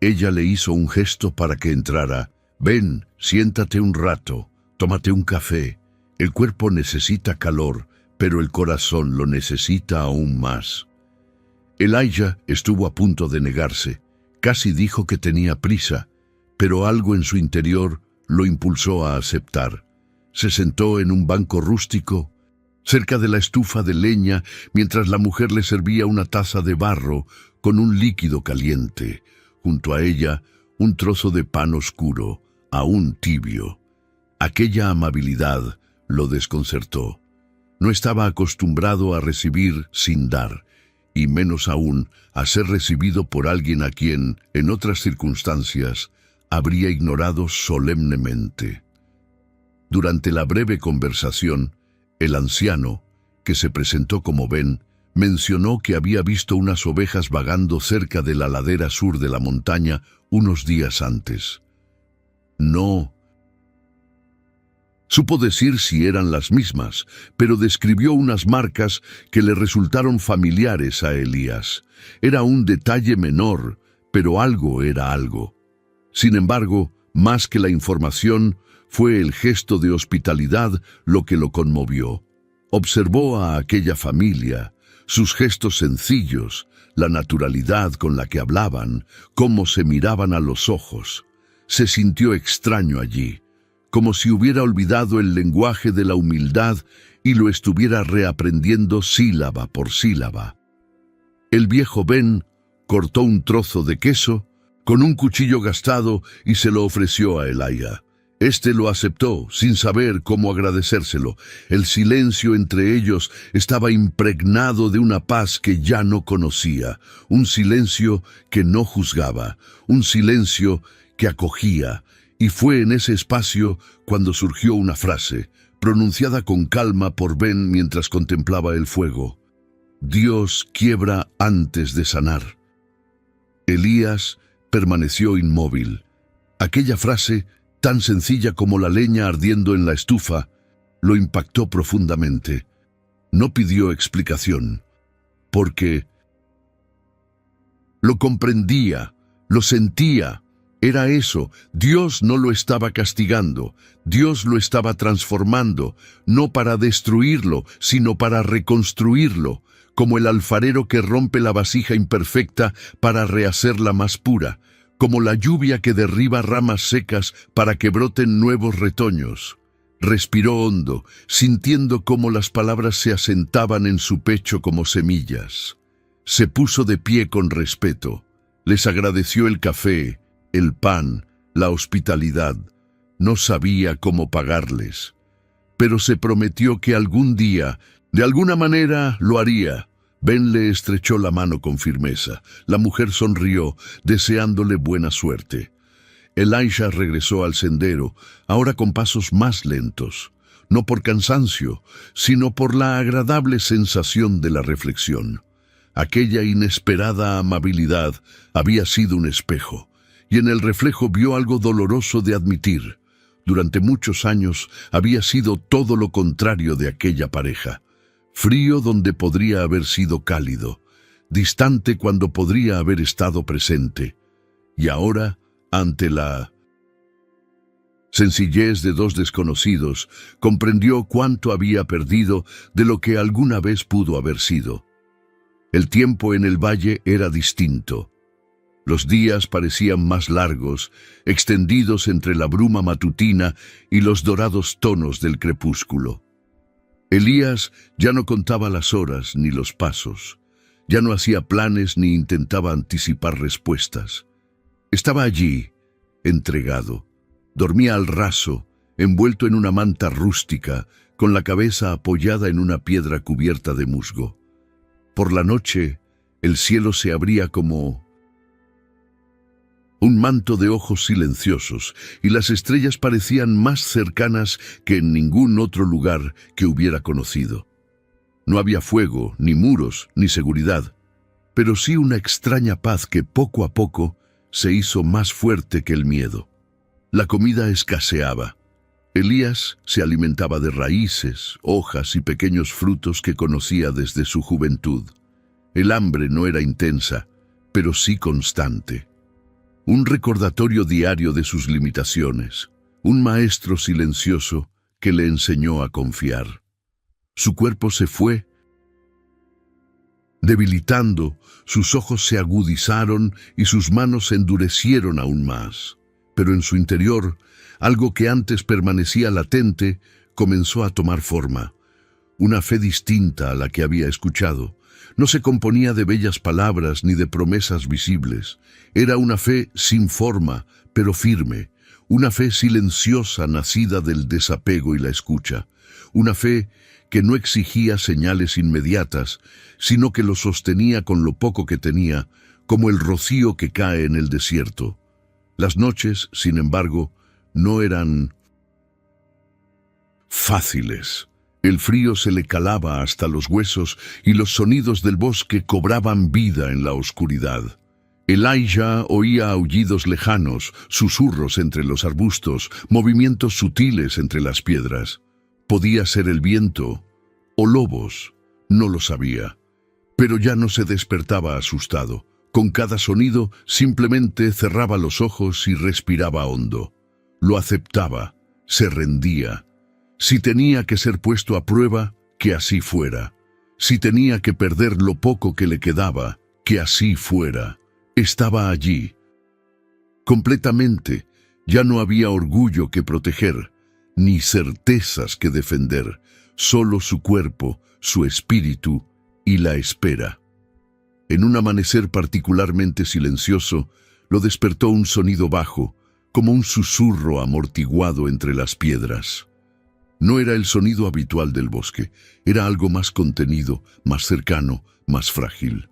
Ella le hizo un gesto para que entrara. «Ven, siéntate un rato, tómate un café. El cuerpo necesita calor, pero el corazón lo necesita aún más». Elijah estuvo a punto de negarse. Casi dijo que tenía prisa, pero algo en su interior lo impulsó a aceptar. Se sentó en un banco rústico, cerca de la estufa de leña, mientras la mujer le servía una taza de barro con un líquido caliente. Junto a ella, un trozo de pan oscuro, aún tibio. Aquella amabilidad lo desconcertó. No estaba acostumbrado a recibir sin dar, y menos aún a ser recibido por alguien a quien, en otras circunstancias, habría ignorado solemnemente. Durante la breve conversación, el anciano, que se presentó como Ben, mencionó que había visto unas ovejas vagando cerca de la ladera sur de la montaña unos días antes. No Supo decir si eran las mismas, pero describió unas marcas que le resultaron familiares a Elías. Era un detalle menor, pero algo era algo. Sin embargo, más que la información, fue el gesto de hospitalidad lo que lo conmovió. Observó a aquella familia, sus gestos sencillos, la naturalidad con la que hablaban, cómo se miraban a los ojos. Se sintió extraño allí, como si hubiera olvidado el lenguaje de la humildad y lo estuviera reaprendiendo sílaba por sílaba. El viejo Ben cortó un trozo de queso con un cuchillo gastado y se lo ofreció a Elijah. Este lo aceptó, sin saber cómo agradecérselo. El silencio entre ellos estaba impregnado de una paz que ya no conocía, un silencio que no juzgaba, un silencio que acogía. Y fue en ese espacio cuando surgió una frase, pronunciada con calma por Ben mientras contemplaba el fuego. Dios quiebra antes de sanar. Elías permaneció inmóvil. Aquella frase, tan sencilla como la leña ardiendo en la estufa, lo impactó profundamente. No pidió explicación, porque lo comprendía, lo sentía. Era eso, Dios no lo estaba castigando, Dios lo estaba transformando, no para destruirlo, sino para reconstruirlo, como el alfarero que rompe la vasija imperfecta para rehacerla más pura, como la lluvia que derriba ramas secas para que broten nuevos retoños. Respiró hondo, sintiendo cómo las palabras se asentaban en su pecho como semillas. Se puso de pie con respeto. Les agradeció el café, el pan, la hospitalidad. No sabía cómo pagarles, pero se prometió que algún día, de alguna manera, lo haría. Ben le estrechó la mano con firmeza. La mujer sonrió, deseándole buena suerte. Elijah regresó al sendero, ahora con pasos más lentos, no por cansancio, sino por la agradable sensación de la reflexión. Aquella inesperada amabilidad había sido un espejo, y en el reflejo vio algo doloroso de admitir. Durante muchos años había sido todo lo contrario de aquella pareja. Frío donde podría haber sido cálido, distante cuando podría haber estado presente. Y ahora, ante la sencillez de dos desconocidos, comprendió cuánto había perdido de lo que alguna vez pudo haber sido. El tiempo en el valle era distinto. Los días parecían más largos, extendidos entre la bruma matutina y los dorados tonos del crepúsculo. Elías ya no contaba las horas ni los pasos, ya no hacía planes ni intentaba anticipar respuestas. Estaba allí, entregado. Dormía al raso, envuelto en una manta rústica, con la cabeza apoyada en una piedra cubierta de musgo. Por la noche, el cielo se abría como un manto de ojos silenciosos, y las estrellas parecían más cercanas que en ningún otro lugar que hubiera conocido. No había fuego, ni muros, ni seguridad, pero sí una extraña paz que poco a poco se hizo más fuerte que el miedo. La comida escaseaba. Elías se alimentaba de raíces, hojas y pequeños frutos que conocía desde su juventud. El hambre no era intensa, pero sí constante. Un recordatorio diario de sus limitaciones, un maestro silencioso que le enseñó a confiar. Su cuerpo se fue debilitando, sus ojos se agudizaron y sus manos se endurecieron aún más. Pero en su interior, algo que antes permanecía latente comenzó a tomar forma. Una fe distinta a la que había escuchado. No se componía de bellas palabras ni de promesas visibles. Era una fe sin forma, pero firme. Una fe silenciosa nacida del desapego y la escucha. Una fe que no exigía señales inmediatas, sino que lo sostenía con lo poco que tenía, como el rocío que cae en el desierto. Las noches, sin embargo, no eran fáciles. El frío se le calaba hasta los huesos y los sonidos del bosque cobraban vida en la oscuridad. Elijah oía aullidos lejanos, susurros entre los arbustos, movimientos sutiles entre las piedras. Podía ser el viento o lobos, no lo sabía. Pero ya no se despertaba asustado. Con cada sonido simplemente cerraba los ojos y respiraba hondo. Lo aceptaba, se rendía. Si tenía que ser puesto a prueba, que así fuera. Si tenía que perder lo poco que le quedaba, que así fuera. Estaba allí. Completamente, ya no había orgullo que proteger, ni certezas que defender, solo su cuerpo, su espíritu y la espera. En un amanecer particularmente silencioso, lo despertó un sonido bajo, como un susurro amortiguado entre las piedras. No era el sonido habitual del bosque, era algo más contenido, más cercano, más frágil.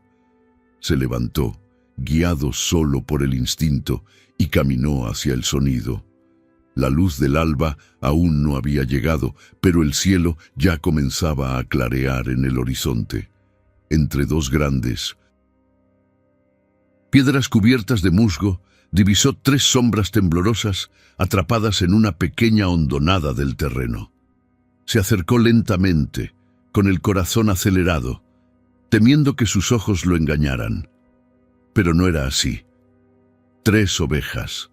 Se levantó, guiado solo por el instinto, y caminó hacia el sonido. La luz del alba aún no había llegado, pero el cielo ya comenzaba a clarear en el horizonte. Entre dos grandes piedras cubiertas de musgo, divisó tres sombras temblorosas atrapadas en una pequeña hondonada del terreno. Se acercó lentamente, con el corazón acelerado, temiendo que sus ojos lo engañaran. Pero no era así. Tres ovejas,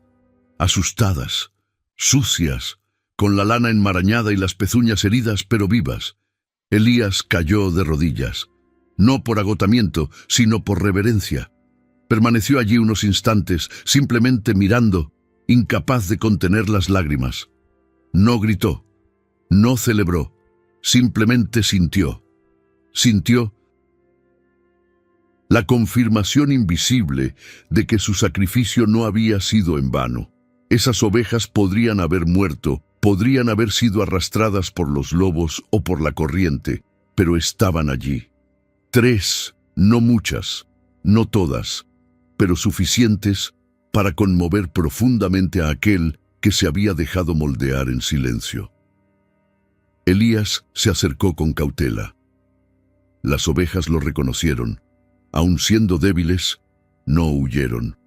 asustadas, sucias, con la lana enmarañada y las pezuñas heridas pero vivas. Elías cayó de rodillas, no por agotamiento, sino por reverencia. Permaneció allí unos instantes, simplemente mirando, incapaz de contener las lágrimas. No gritó, no celebró, simplemente sintió. Sintió la confirmación invisible de que su sacrificio no había sido en vano. Esas ovejas podrían haber muerto, podrían haber sido arrastradas por los lobos o por la corriente, pero estaban allí. Tres, no muchas, no todas, pero suficientes para conmover profundamente a aquel que se había dejado moldear en silencio. Elías se acercó con cautela. Las ovejas lo reconocieron. Aun siendo débiles, no huyeron.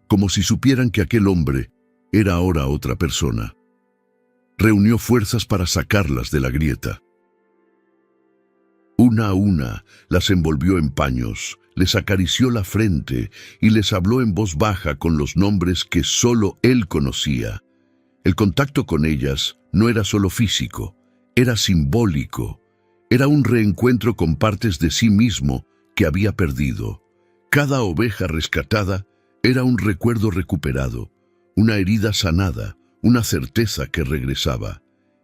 Como si supieran que aquel hombre era ahora otra persona. Reunió fuerzas para sacarlas de la grieta. Una a una las envolvió en paños, les acarició la frente y les habló en voz baja con los nombres que solo él conocía. El contacto con ellas no era solo físico, era simbólico. Era un reencuentro con partes de sí mismo que había perdido. Cada oveja rescatada era un recuerdo recuperado, una herida sanada, una certeza que regresaba.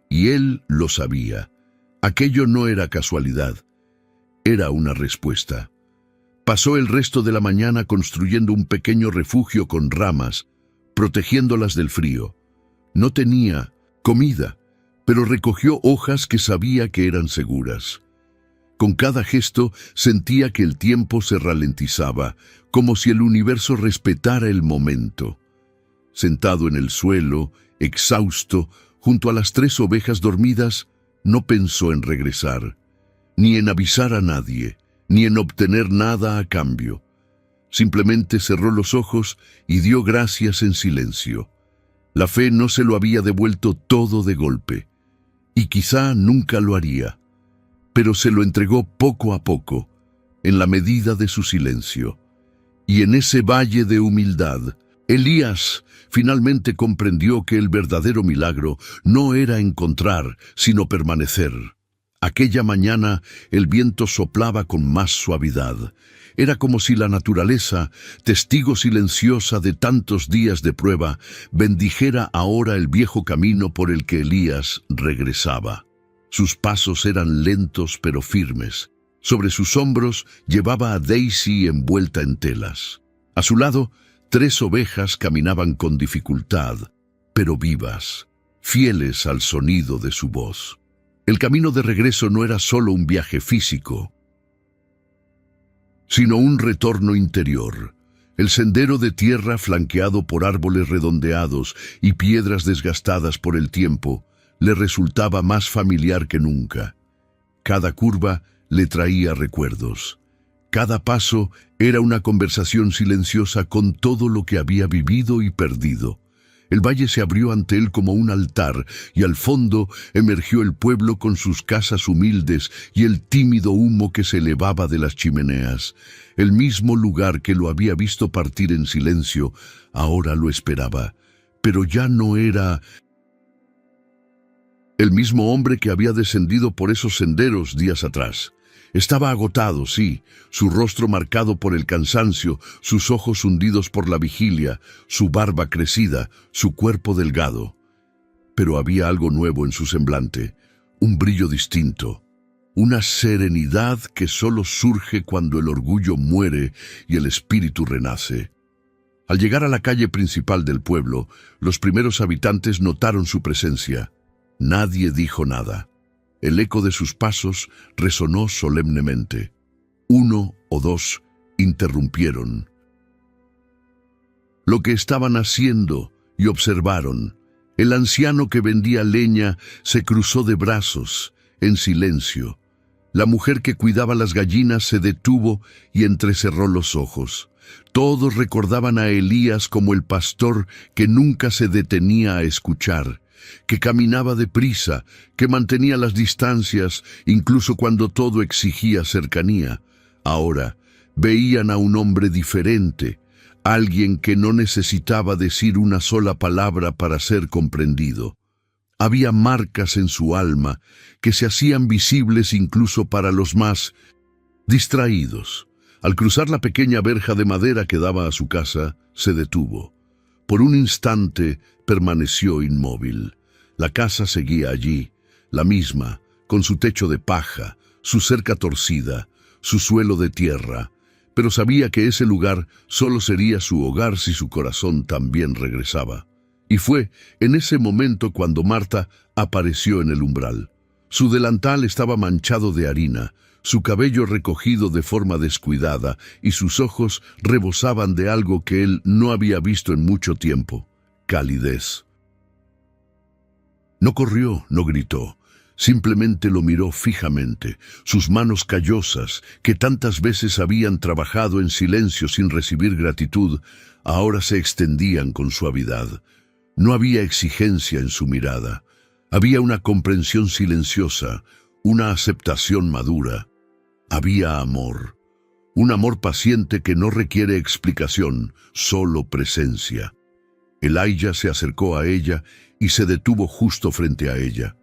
Y él lo sabía. Aquello no era casualidad, era una respuesta. Pasó el resto de la mañana construyendo un pequeño refugio con ramas, protegiéndolas del frío. No tenía comida, pero recogió hojas que sabía que eran seguras. Con cada gesto sentía que el tiempo se ralentizaba, como si el universo respetara el momento. Sentado en el suelo, exhausto, junto a las tres ovejas dormidas, no pensó en regresar, ni en avisar a nadie, ni en obtener nada a cambio. Simplemente cerró los ojos y dio gracias en silencio. La fe no se lo había devuelto todo de golpe, y quizá nunca lo haría, pero se lo entregó poco a poco, en la medida de su silencio. Y en ese valle de humildad, Elías finalmente comprendió que el verdadero milagro no era encontrar, sino permanecer. Aquella mañana el viento soplaba con más suavidad. Era como si la naturaleza, testigo silenciosa de tantos días de prueba, bendijera ahora el viejo camino por el que Elías regresaba. Sus pasos eran lentos pero firmes. Sobre sus hombros llevaba a Daisy envuelta en telas. A su lado, tres ovejas caminaban con dificultad, pero vivas, fieles al sonido de su voz. El camino de regreso no era solo un viaje físico, sino un retorno interior. El sendero de tierra flanqueado por árboles redondeados y piedras desgastadas por el tiempo le resultaba más familiar que nunca. Cada curva le traía recuerdos. Cada paso era una conversación silenciosa con todo lo que había vivido y perdido. El valle se abrió ante él como un altar, y al fondo emergió el pueblo con sus casas humildes y el tímido humo que se elevaba de las chimeneas. El mismo lugar que lo había visto partir en silencio, ahora lo esperaba. Pero ya no era el mismo hombre que había descendido por esos senderos días atrás. Estaba agotado, sí, su rostro marcado por el cansancio, sus ojos hundidos por la vigilia, su barba crecida, su cuerpo delgado. Pero había algo nuevo en su semblante, un brillo distinto, una serenidad que solo surge cuando el orgullo muere y el espíritu renace. Al llegar a la calle principal del pueblo, los primeros habitantes notaron su presencia. Nadie dijo nada. El eco de sus pasos resonó solemnemente. Uno o dos interrumpieron lo que estaban haciendo y observaron. El anciano que vendía leña se cruzó de brazos, en silencio. La mujer que cuidaba las gallinas se detuvo y entrecerró los ojos. Todos recordaban a Elías como el pastor que nunca se detenía a escuchar, que caminaba deprisa, que mantenía las distancias, incluso cuando todo exigía cercanía. Ahora veían a un hombre diferente, alguien que no necesitaba decir una sola palabra para ser comprendido. Había marcas en su alma que se hacían visibles incluso para los más distraídos. Al cruzar la pequeña verja de madera que daba a su casa, se detuvo. Por un instante permaneció inmóvil. La casa seguía allí, la misma, con su techo de paja, su cerca torcida, su suelo de tierra, pero sabía que ese lugar solo sería su hogar si su corazón también regresaba. Y fue en ese momento cuando Marta apareció en el umbral. Su delantal estaba manchado de harina, su cabello recogido de forma descuidada y sus ojos rebosaban de algo que él no había visto en mucho tiempo: calidez. No corrió, no gritó, simplemente lo miró fijamente. Sus manos callosas, que tantas veces habían trabajado en silencio sin recibir gratitud, ahora se extendían con suavidad. No había exigencia en su mirada. Había una comprensión silenciosa, una aceptación madura. Había amor, un amor paciente que no requiere explicación, solo presencia. Elijah se acercó a ella y se detuvo justo frente a ella.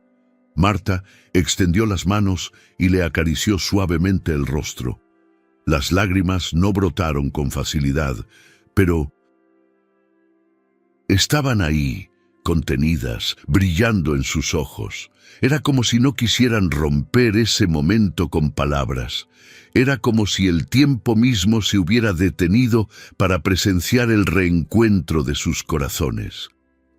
Marta extendió las manos y le acarició suavemente el rostro. Las lágrimas no brotaron con facilidad, pero estaban ahí, contenidas, brillando en sus ojos. Era como si no quisieran romper ese momento con palabras. Era como si el tiempo mismo se hubiera detenido para presenciar el reencuentro de sus corazones.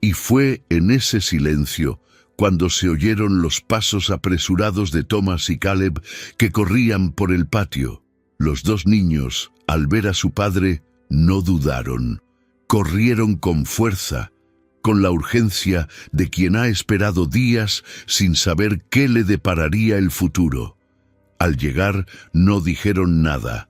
Y fue en ese silencio cuando se oyeron los pasos apresurados de Thomas y Caleb, que corrían por el patio. Los dos niños, al ver a su padre, no dudaron. Corrieron con fuerza, con la urgencia de quien ha esperado días sin saber qué le depararía el futuro. Al llegar no dijeron nada,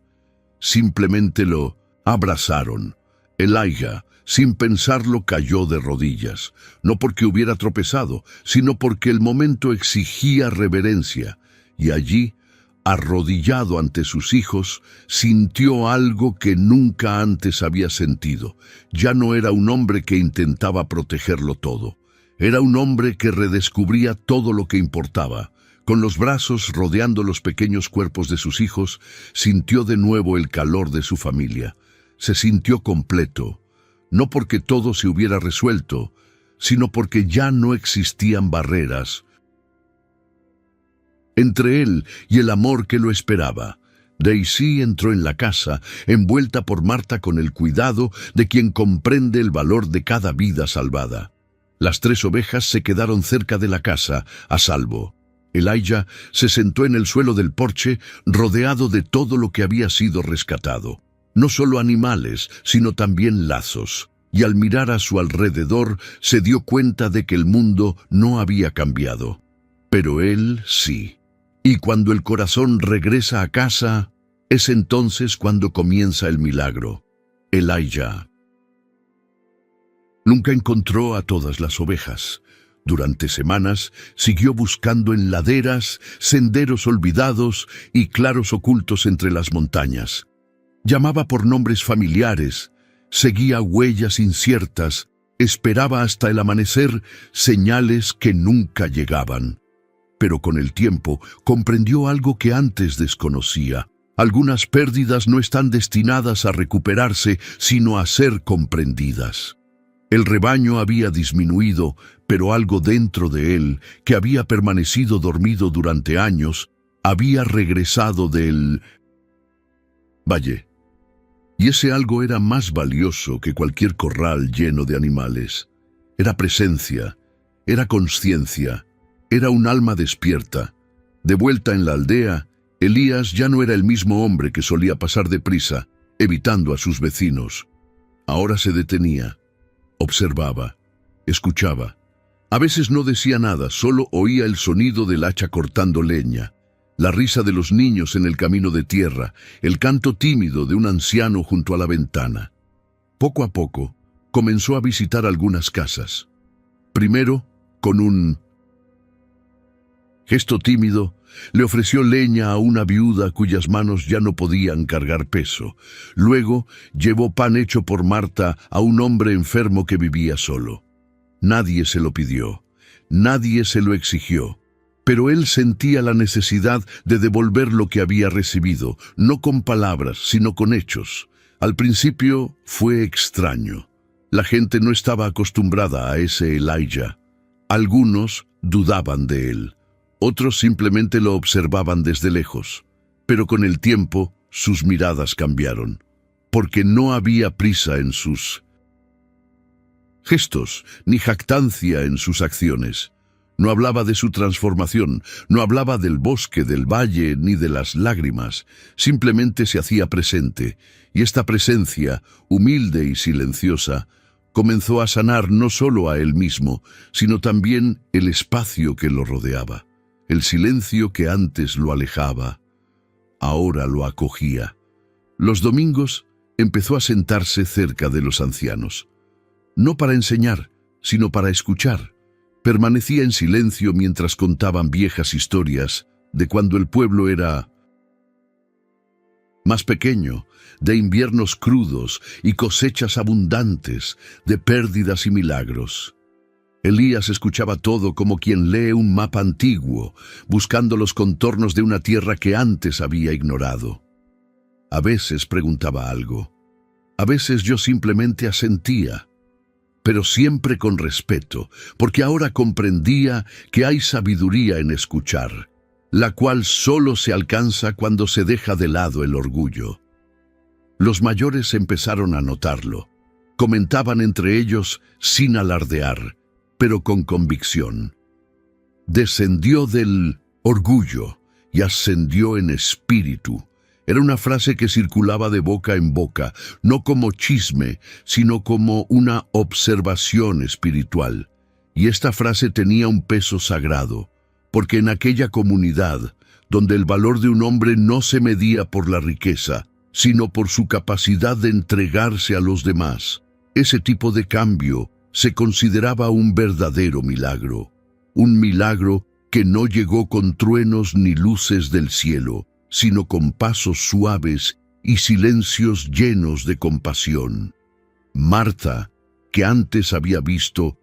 simplemente lo abrazaron. Elijah, sin pensarlo, cayó de rodillas, no porque hubiera tropezado, sino porque el momento exigía reverencia, y allí, arrodillado ante sus hijos, sintió algo que nunca antes había sentido. Ya no era un hombre que intentaba protegerlo todo. Era un hombre que redescubría todo lo que importaba. Con los brazos rodeando los pequeños cuerpos de sus hijos, sintió de nuevo el calor de su familia. Se sintió completo, no porque todo se hubiera resuelto, sino porque ya no existían barreras entre él y el amor que lo esperaba. Daisy entró en la casa, envuelta por Marta con el cuidado de quien comprende el valor de cada vida salvada. Las 3 ovejas se quedaron cerca de la casa, a salvo. Elijah se sentó en el suelo del porche, rodeado de todo lo que había sido rescatado. No solo animales, sino también lazos. Y al mirar a su alrededor, se dio cuenta de que el mundo no había cambiado. Pero él sí. Y cuando el corazón regresa a casa, Es entonces cuando comienza el milagro. Elijah nunca encontró a todas las ovejas. Durante semanas siguió buscando en laderas, senderos olvidados y claros ocultos entre las montañas. Llamaba por nombres familiares, seguía huellas inciertas, esperaba hasta el amanecer señales que nunca llegaban. Pero con el tiempo comprendió algo que antes desconocía. Algunas pérdidas no están destinadas a recuperarse, sino a ser comprendidas. El rebaño había disminuido, pero algo dentro de él, que había permanecido dormido durante años, había regresado del valle. Y ese algo era más valioso que cualquier corral lleno de animales. Era presencia, era conciencia, era un alma despierta. De vuelta en la aldea, Elías ya no era el mismo hombre que solía pasar deprisa, evitando a sus vecinos. Ahora se detenía, observaba, escuchaba. A veces no decía nada, solo oía el sonido del hacha cortando leña, la risa de los niños en el camino de tierra, el canto tímido de un anciano junto a la ventana. Poco a poco, comenzó a visitar algunas casas. Primero, con un gesto tímido, le ofreció leña a una viuda cuyas manos ya no podían cargar peso. Luego, llevó pan hecho por Marta a un hombre enfermo que vivía solo. Nadie se lo pidió, nadie se lo exigió, pero él sentía la necesidad de devolver lo que había recibido, no con palabras, sino con hechos. Al principio fue extraño. La gente no estaba acostumbrada a ese Elijah. Algunos dudaban de él. Otros simplemente lo observaban desde lejos, pero con el tiempo sus miradas cambiaron, porque no había prisa en sus gestos, ni jactancia en sus acciones. No hablaba de su transformación, no hablaba del bosque, del valle, ni de las lágrimas. Simplemente se hacía presente, y esta presencia, humilde y silenciosa, comenzó a sanar no solo a él mismo, sino también el espacio que lo rodeaba. El silencio que antes lo alejaba, ahora lo acogía. Los domingos empezó a sentarse cerca de los ancianos. No para enseñar, sino para escuchar. Permanecía en silencio mientras contaban viejas historias de cuando el pueblo era más pequeño, de inviernos crudos y cosechas abundantes, de pérdidas y milagros. Elías escuchaba todo como quien lee un mapa antiguo, buscando los contornos de una tierra que antes había ignorado. A veces preguntaba algo, a veces yo simplemente asentía, pero siempre con respeto, porque ahora comprendía que hay sabiduría en escuchar, la cual solo se alcanza cuando se deja de lado el orgullo. Los mayores empezaron a notarlo, comentaban entre ellos sin alardear, pero con convicción. Descendió del orgullo y ascendió en espíritu. Era una frase que circulaba de boca en boca, no como chisme, sino como una observación espiritual. Y esta frase tenía un peso sagrado, porque en aquella comunidad, donde el valor de un hombre no se medía por la riqueza, sino por su capacidad de entregarse a los demás, ese tipo de cambio se consideraba un verdadero milagro. Un milagro que no llegó con truenos ni luces del cielo, sino con pasos suaves y silencios llenos de compasión. Marta, que antes había visto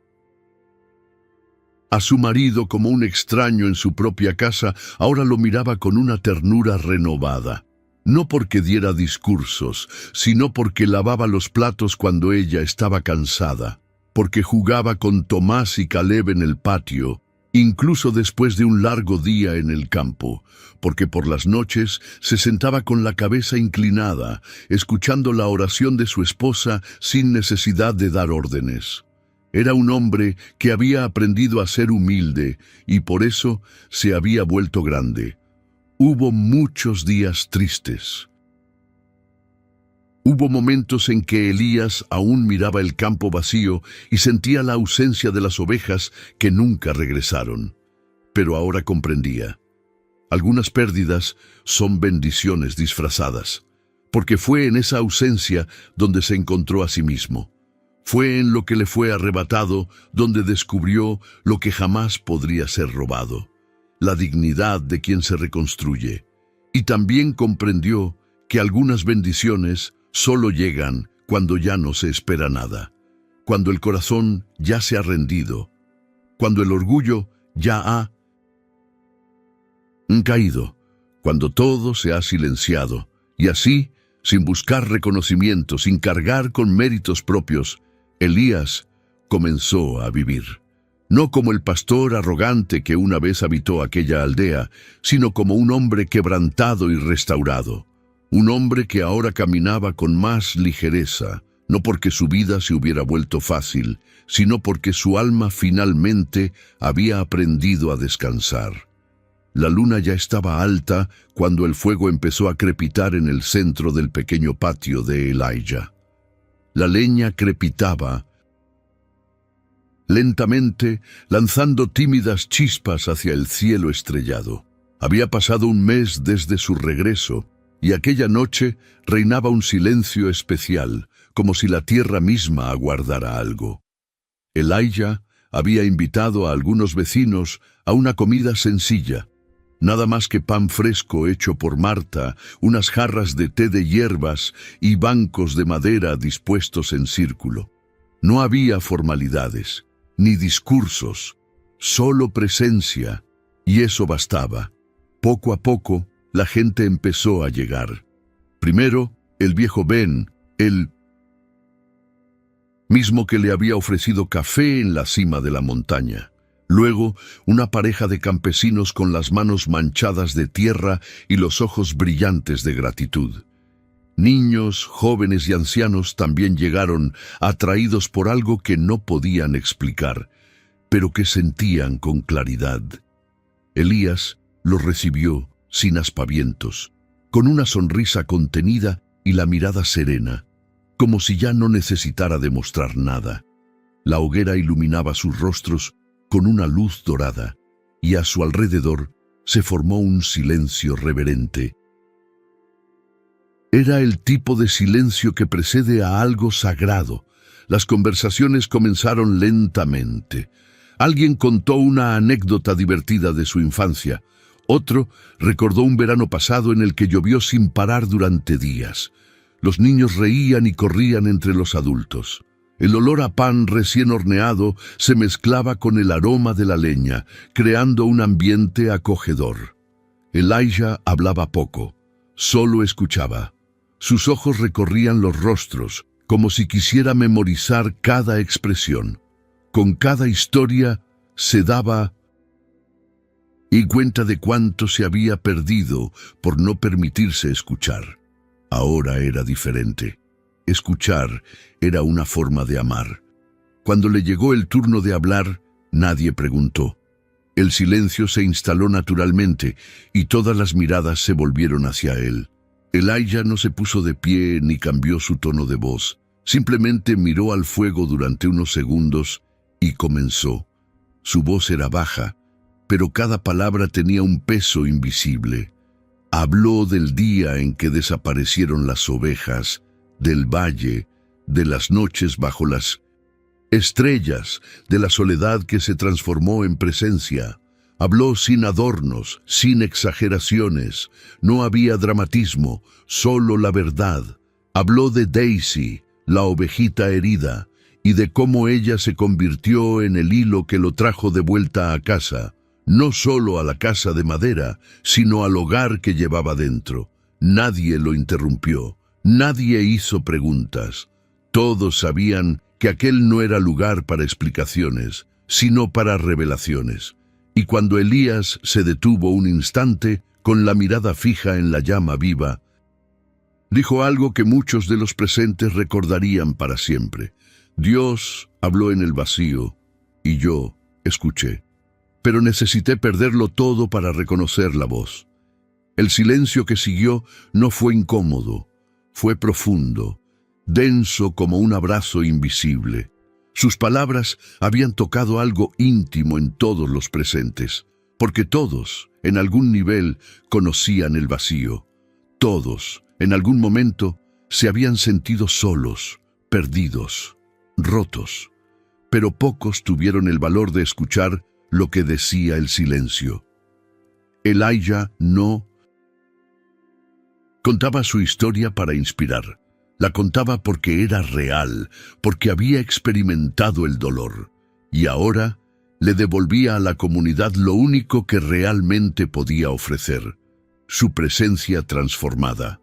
a su marido como un extraño en su propia casa, ahora lo miraba con una ternura renovada. No porque diera discursos, sino porque lavaba los platos cuando ella estaba cansada, porque jugaba con Tomás y Caleb en el patio, incluso después de un largo día en el campo, porque por las noches se sentaba con la cabeza inclinada, escuchando la oración de su esposa sin necesidad de dar órdenes. Era un hombre que había aprendido a ser humilde y por eso se había vuelto grande. Hubo muchos días tristes. Hubo momentos en que Elías aún miraba el campo vacío y sentía la ausencia de las ovejas que nunca regresaron. Pero ahora comprendía. Algunas pérdidas son bendiciones disfrazadas, porque fue en esa ausencia donde se encontró a sí mismo. Fue en lo que le fue arrebatado donde descubrió lo que jamás podría ser robado, la dignidad de quien se reconstruye. Y también comprendió que algunas bendiciones solo llegan cuando ya no se espera nada, cuando el corazón ya se ha rendido, cuando el orgullo ya ha caído, cuando todo se ha silenciado, y así, sin buscar reconocimiento, sin cargar con méritos propios, Elías comenzó a vivir. No como el pastor arrogante que una vez habitó aquella aldea, sino como un hombre quebrantado y restaurado. Un hombre que ahora caminaba con más ligereza, no porque su vida se hubiera vuelto fácil, sino porque su alma finalmente había aprendido a descansar. La luna ya estaba alta cuando el fuego empezó a crepitar en el centro del pequeño patio de Elijah. La leña crepitaba lentamente, lanzando tímidas chispas hacia el cielo estrellado. Había pasado un mes desde su regreso, y aquella noche reinaba un silencio especial, como si la tierra misma aguardara algo. Elijah había invitado a algunos vecinos a una comida sencilla, nada más que pan fresco hecho por Marta, unas jarras de té de hierbas y bancos de madera dispuestos en círculo. No había formalidades, ni discursos, solo presencia, y eso bastaba. Poco a poco, la gente empezó a llegar. Primero, el viejo Ben, el mismo que le había ofrecido café en la cima de la montaña. Luego, una pareja de campesinos con las manos manchadas de tierra y los ojos brillantes de gratitud. Niños, jóvenes y ancianos también llegaron, atraídos por algo que no podían explicar, pero que sentían con claridad. Elías los recibió sin aspavientos, con una sonrisa contenida y la mirada serena, como si ya no necesitara demostrar nada. La hoguera iluminaba sus rostros con una luz dorada, y a su alrededor se formó un silencio reverente. Era el tipo de silencio que precede a algo sagrado. Las conversaciones comenzaron lentamente. Alguien contó una anécdota divertida de su infancia. Otro recordó un verano pasado en el que llovió sin parar durante días. Los niños reían y corrían entre los adultos. El olor a pan recién horneado se mezclaba con el aroma de la leña, creando un ambiente acogedor. Elijah hablaba poco, solo escuchaba. Sus ojos recorrían los rostros, como si quisiera memorizar cada expresión. Con cada historia se daba cuenta de cuánto se había perdido por no permitirse escuchar. Ahora era diferente. Escuchar era una forma de amar. Cuando le llegó el turno de hablar, nadie preguntó. El silencio se instaló naturalmente y todas las miradas se volvieron hacia él. Elijah no se puso de pie ni cambió su tono de voz. Simplemente miró al fuego durante unos segundos y comenzó. Su voz era baja, pero cada palabra tenía un peso invisible. Habló del día en que desaparecieron las ovejas, del valle, de las noches bajo las estrellas, de la soledad que se transformó en presencia. Habló sin adornos, sin exageraciones. No había dramatismo, solo la verdad. Habló de Daisy, la ovejita herida, y de cómo ella se convirtió en el hilo que lo trajo de vuelta a casa. No solo a la casa de madera, sino al hogar que llevaba dentro. Nadie lo interrumpió, nadie hizo preguntas. Todos sabían que aquel no era lugar para explicaciones, sino para revelaciones. Y cuando Elías se detuvo un instante, con la mirada fija en la llama viva, dijo algo que muchos de los presentes recordarían para siempre. Dios habló en el vacío, y yo escuché. Pero necesité perderlo todo para reconocer la voz. El silencio que siguió no fue incómodo, fue profundo, denso como un abrazo invisible. Sus palabras habían tocado algo íntimo en todos los presentes, porque todos, en algún nivel, conocían el vacío. Todos, en algún momento, se habían sentido solos, perdidos, rotos. Pero pocos tuvieron el valor de escuchar lo que decía el silencio. Elijah no contaba su historia para inspirar. La contaba porque era real, porque había experimentado el dolor. Y ahora le devolvía a la comunidad lo único que realmente podía ofrecer: su presencia transformada.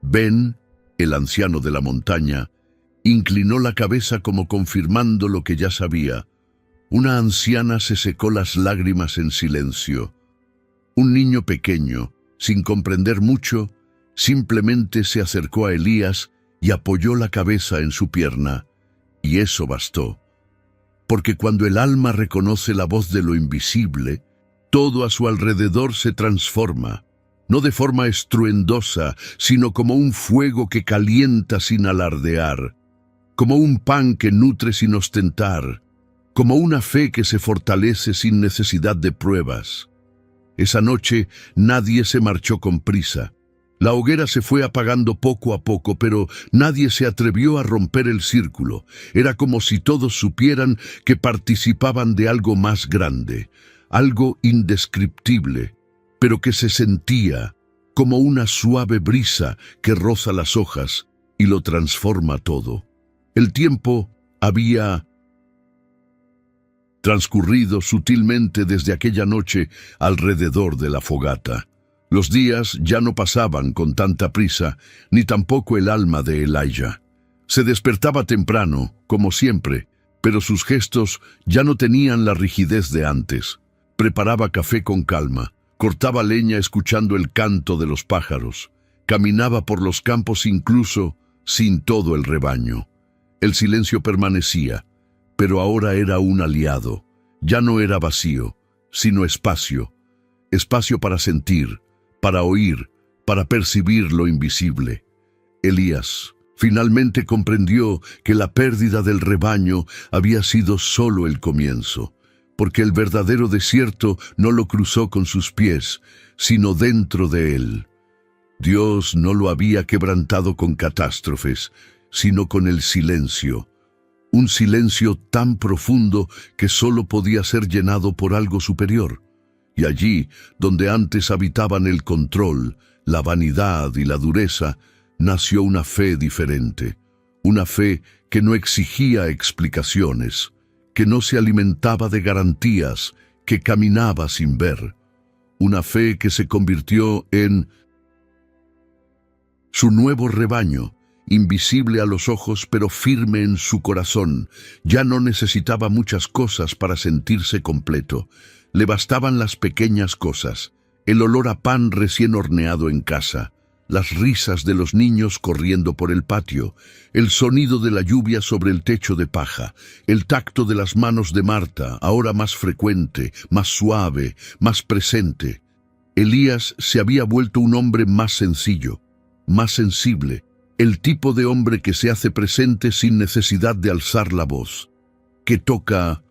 Ben, el anciano de la montaña, inclinó la cabeza como confirmando lo que ya sabía. Una anciana se secó las lágrimas en silencio. Un niño pequeño, sin comprender mucho, simplemente se acercó a Elías y apoyó la cabeza en su pierna. Y eso bastó. Porque cuando el alma reconoce la voz de lo invisible, todo a su alrededor se transforma, no de forma estruendosa, sino como un fuego que calienta sin alardear, como un pan que nutre sin ostentar, como una fe que se fortalece sin necesidad de pruebas. Esa noche nadie se marchó con prisa. La hoguera se fue apagando poco a poco, pero nadie se atrevió a romper el círculo. Era como si todos supieran que participaban de algo más grande, algo indescriptible, pero que se sentía como una suave brisa que roza las hojas y lo transforma todo. El tiempo había transcurrido sutilmente desde aquella noche alrededor de la fogata. Los días ya no pasaban con tanta prisa, ni tampoco el alma de Elijah. Se despertaba temprano, como siempre, pero sus gestos ya no tenían la rigidez de antes. Preparaba café con calma, cortaba leña escuchando el canto de los pájaros, caminaba por los campos incluso sin todo el rebaño. El silencio permanecía, pero ahora era un aliado. Ya no era vacío, sino espacio. Espacio para sentir, para oír, para percibir lo invisible. Elías finalmente comprendió que la pérdida del rebaño había sido solo el comienzo, porque el verdadero desierto no lo cruzó con sus pies, sino dentro de él. Dios no lo había quebrantado con catástrofes, sino con el silencio. Un silencio tan profundo que solo podía ser llenado por algo superior. Y allí, donde antes habitaban el control, la vanidad y la dureza, nació una fe diferente. Una fe que no exigía explicaciones, que no se alimentaba de garantías, que caminaba sin ver. Una fe que se convirtió en su nuevo rebaño, invisible a los ojos pero firme en su corazón. Ya no necesitaba muchas cosas para sentirse completo. Le bastaban las pequeñas cosas: el olor a pan recién horneado en casa, las risas de los niños corriendo por el patio, el sonido de la lluvia sobre el techo de paja, el tacto de las manos de Marta, ahora más frecuente, más suave, más presente. Elías se había vuelto un hombre más sencillo, más sensible, el tipo de hombre que se hace presente sin necesidad de alzar la voz, que toca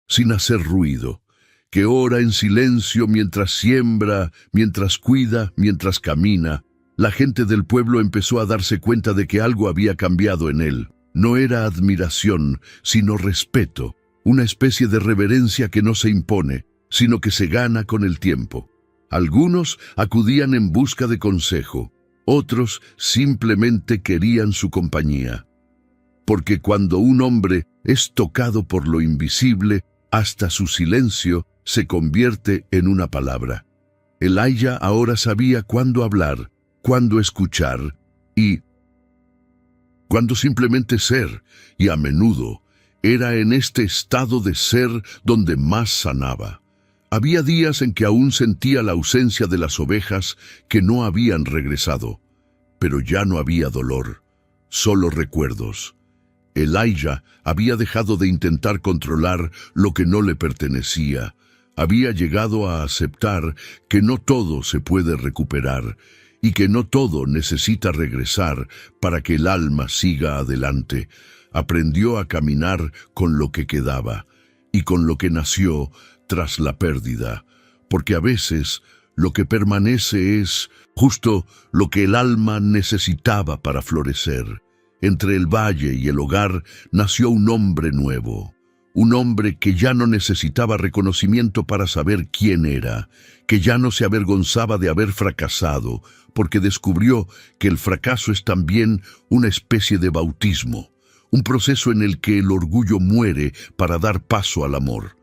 sin hacer ruido, que ora en silencio mientras siembra, mientras cuida, mientras camina. La gente del pueblo empezó a darse cuenta de que algo había cambiado en él. No era admiración, sino respeto, una especie de reverencia que no se impone, sino que se gana con el tiempo. Algunos acudían en busca de consejo, otros simplemente querían su compañía. Porque cuando un hombre es tocado por lo invisible, hasta su silencio se convierte en una palabra. Elijah ahora sabía cuándo hablar, cuándo escuchar y cuándo simplemente ser, y a menudo era en este estado de ser donde más sanaba. Había días en que aún sentía la ausencia de las ovejas que no habían regresado, pero ya no había dolor, solo recuerdos. Elijah había dejado de intentar controlar lo que no le pertenecía. Había llegado a aceptar que no todo se puede recuperar y que no todo necesita regresar para que el alma siga adelante. Aprendió a caminar con lo que quedaba y con lo que nació tras la pérdida. porque a veces lo que permanece es justo lo que el alma necesitaba para florecer. Entre el valle y el hogar nació un hombre nuevo, un hombre que ya no necesitaba reconocimiento para saber quién era, que ya no se avergonzaba de haber fracasado, porque descubrió que el fracaso es también una especie de bautismo, un proceso en el que el orgullo muere para dar paso al amor,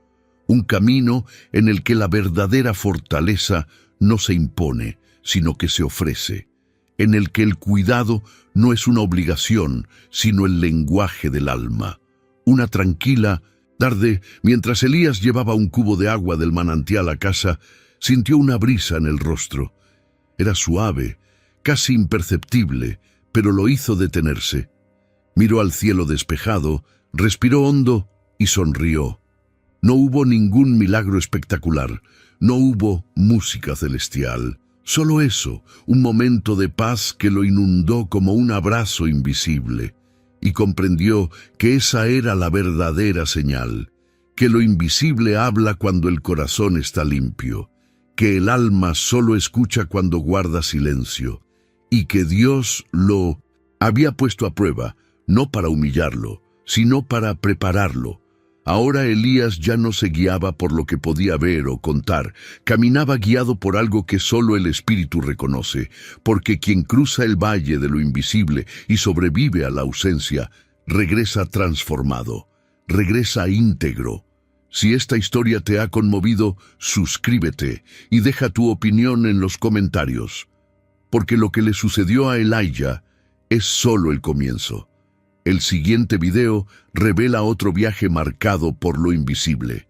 un camino en el que la verdadera fortaleza no se impone, sino que se ofrece, en el que el cuidado no es una obligación, sino el lenguaje del alma. Una tranquila tarde, mientras Elías llevaba un cubo de agua del manantial a casa, sintió una brisa en el rostro. Era suave, casi imperceptible, pero lo hizo detenerse. Miró al cielo despejado, respiró hondo y sonrió. No hubo ningún milagro espectacular, no hubo música celestial. Solo eso, un momento de paz que lo inundó como un abrazo invisible, y comprendió que esa era la verdadera señal, que lo invisible habla cuando el corazón está limpio, que el alma solo escucha cuando guarda silencio, y que Dios lo había puesto a prueba, no para humillarlo, sino para prepararlo. Ahora Elías ya no se guiaba por lo que podía ver o contar, caminaba guiado por algo que solo el Espíritu reconoce, porque quien cruza el valle de lo invisible y sobrevive a la ausencia, regresa transformado, regresa íntegro. Si esta historia te ha conmovido, suscríbete y deja tu opinión en los comentarios, porque lo que le sucedió a Elijah es solo el comienzo. El siguiente video revela otro viaje marcado por lo invisible.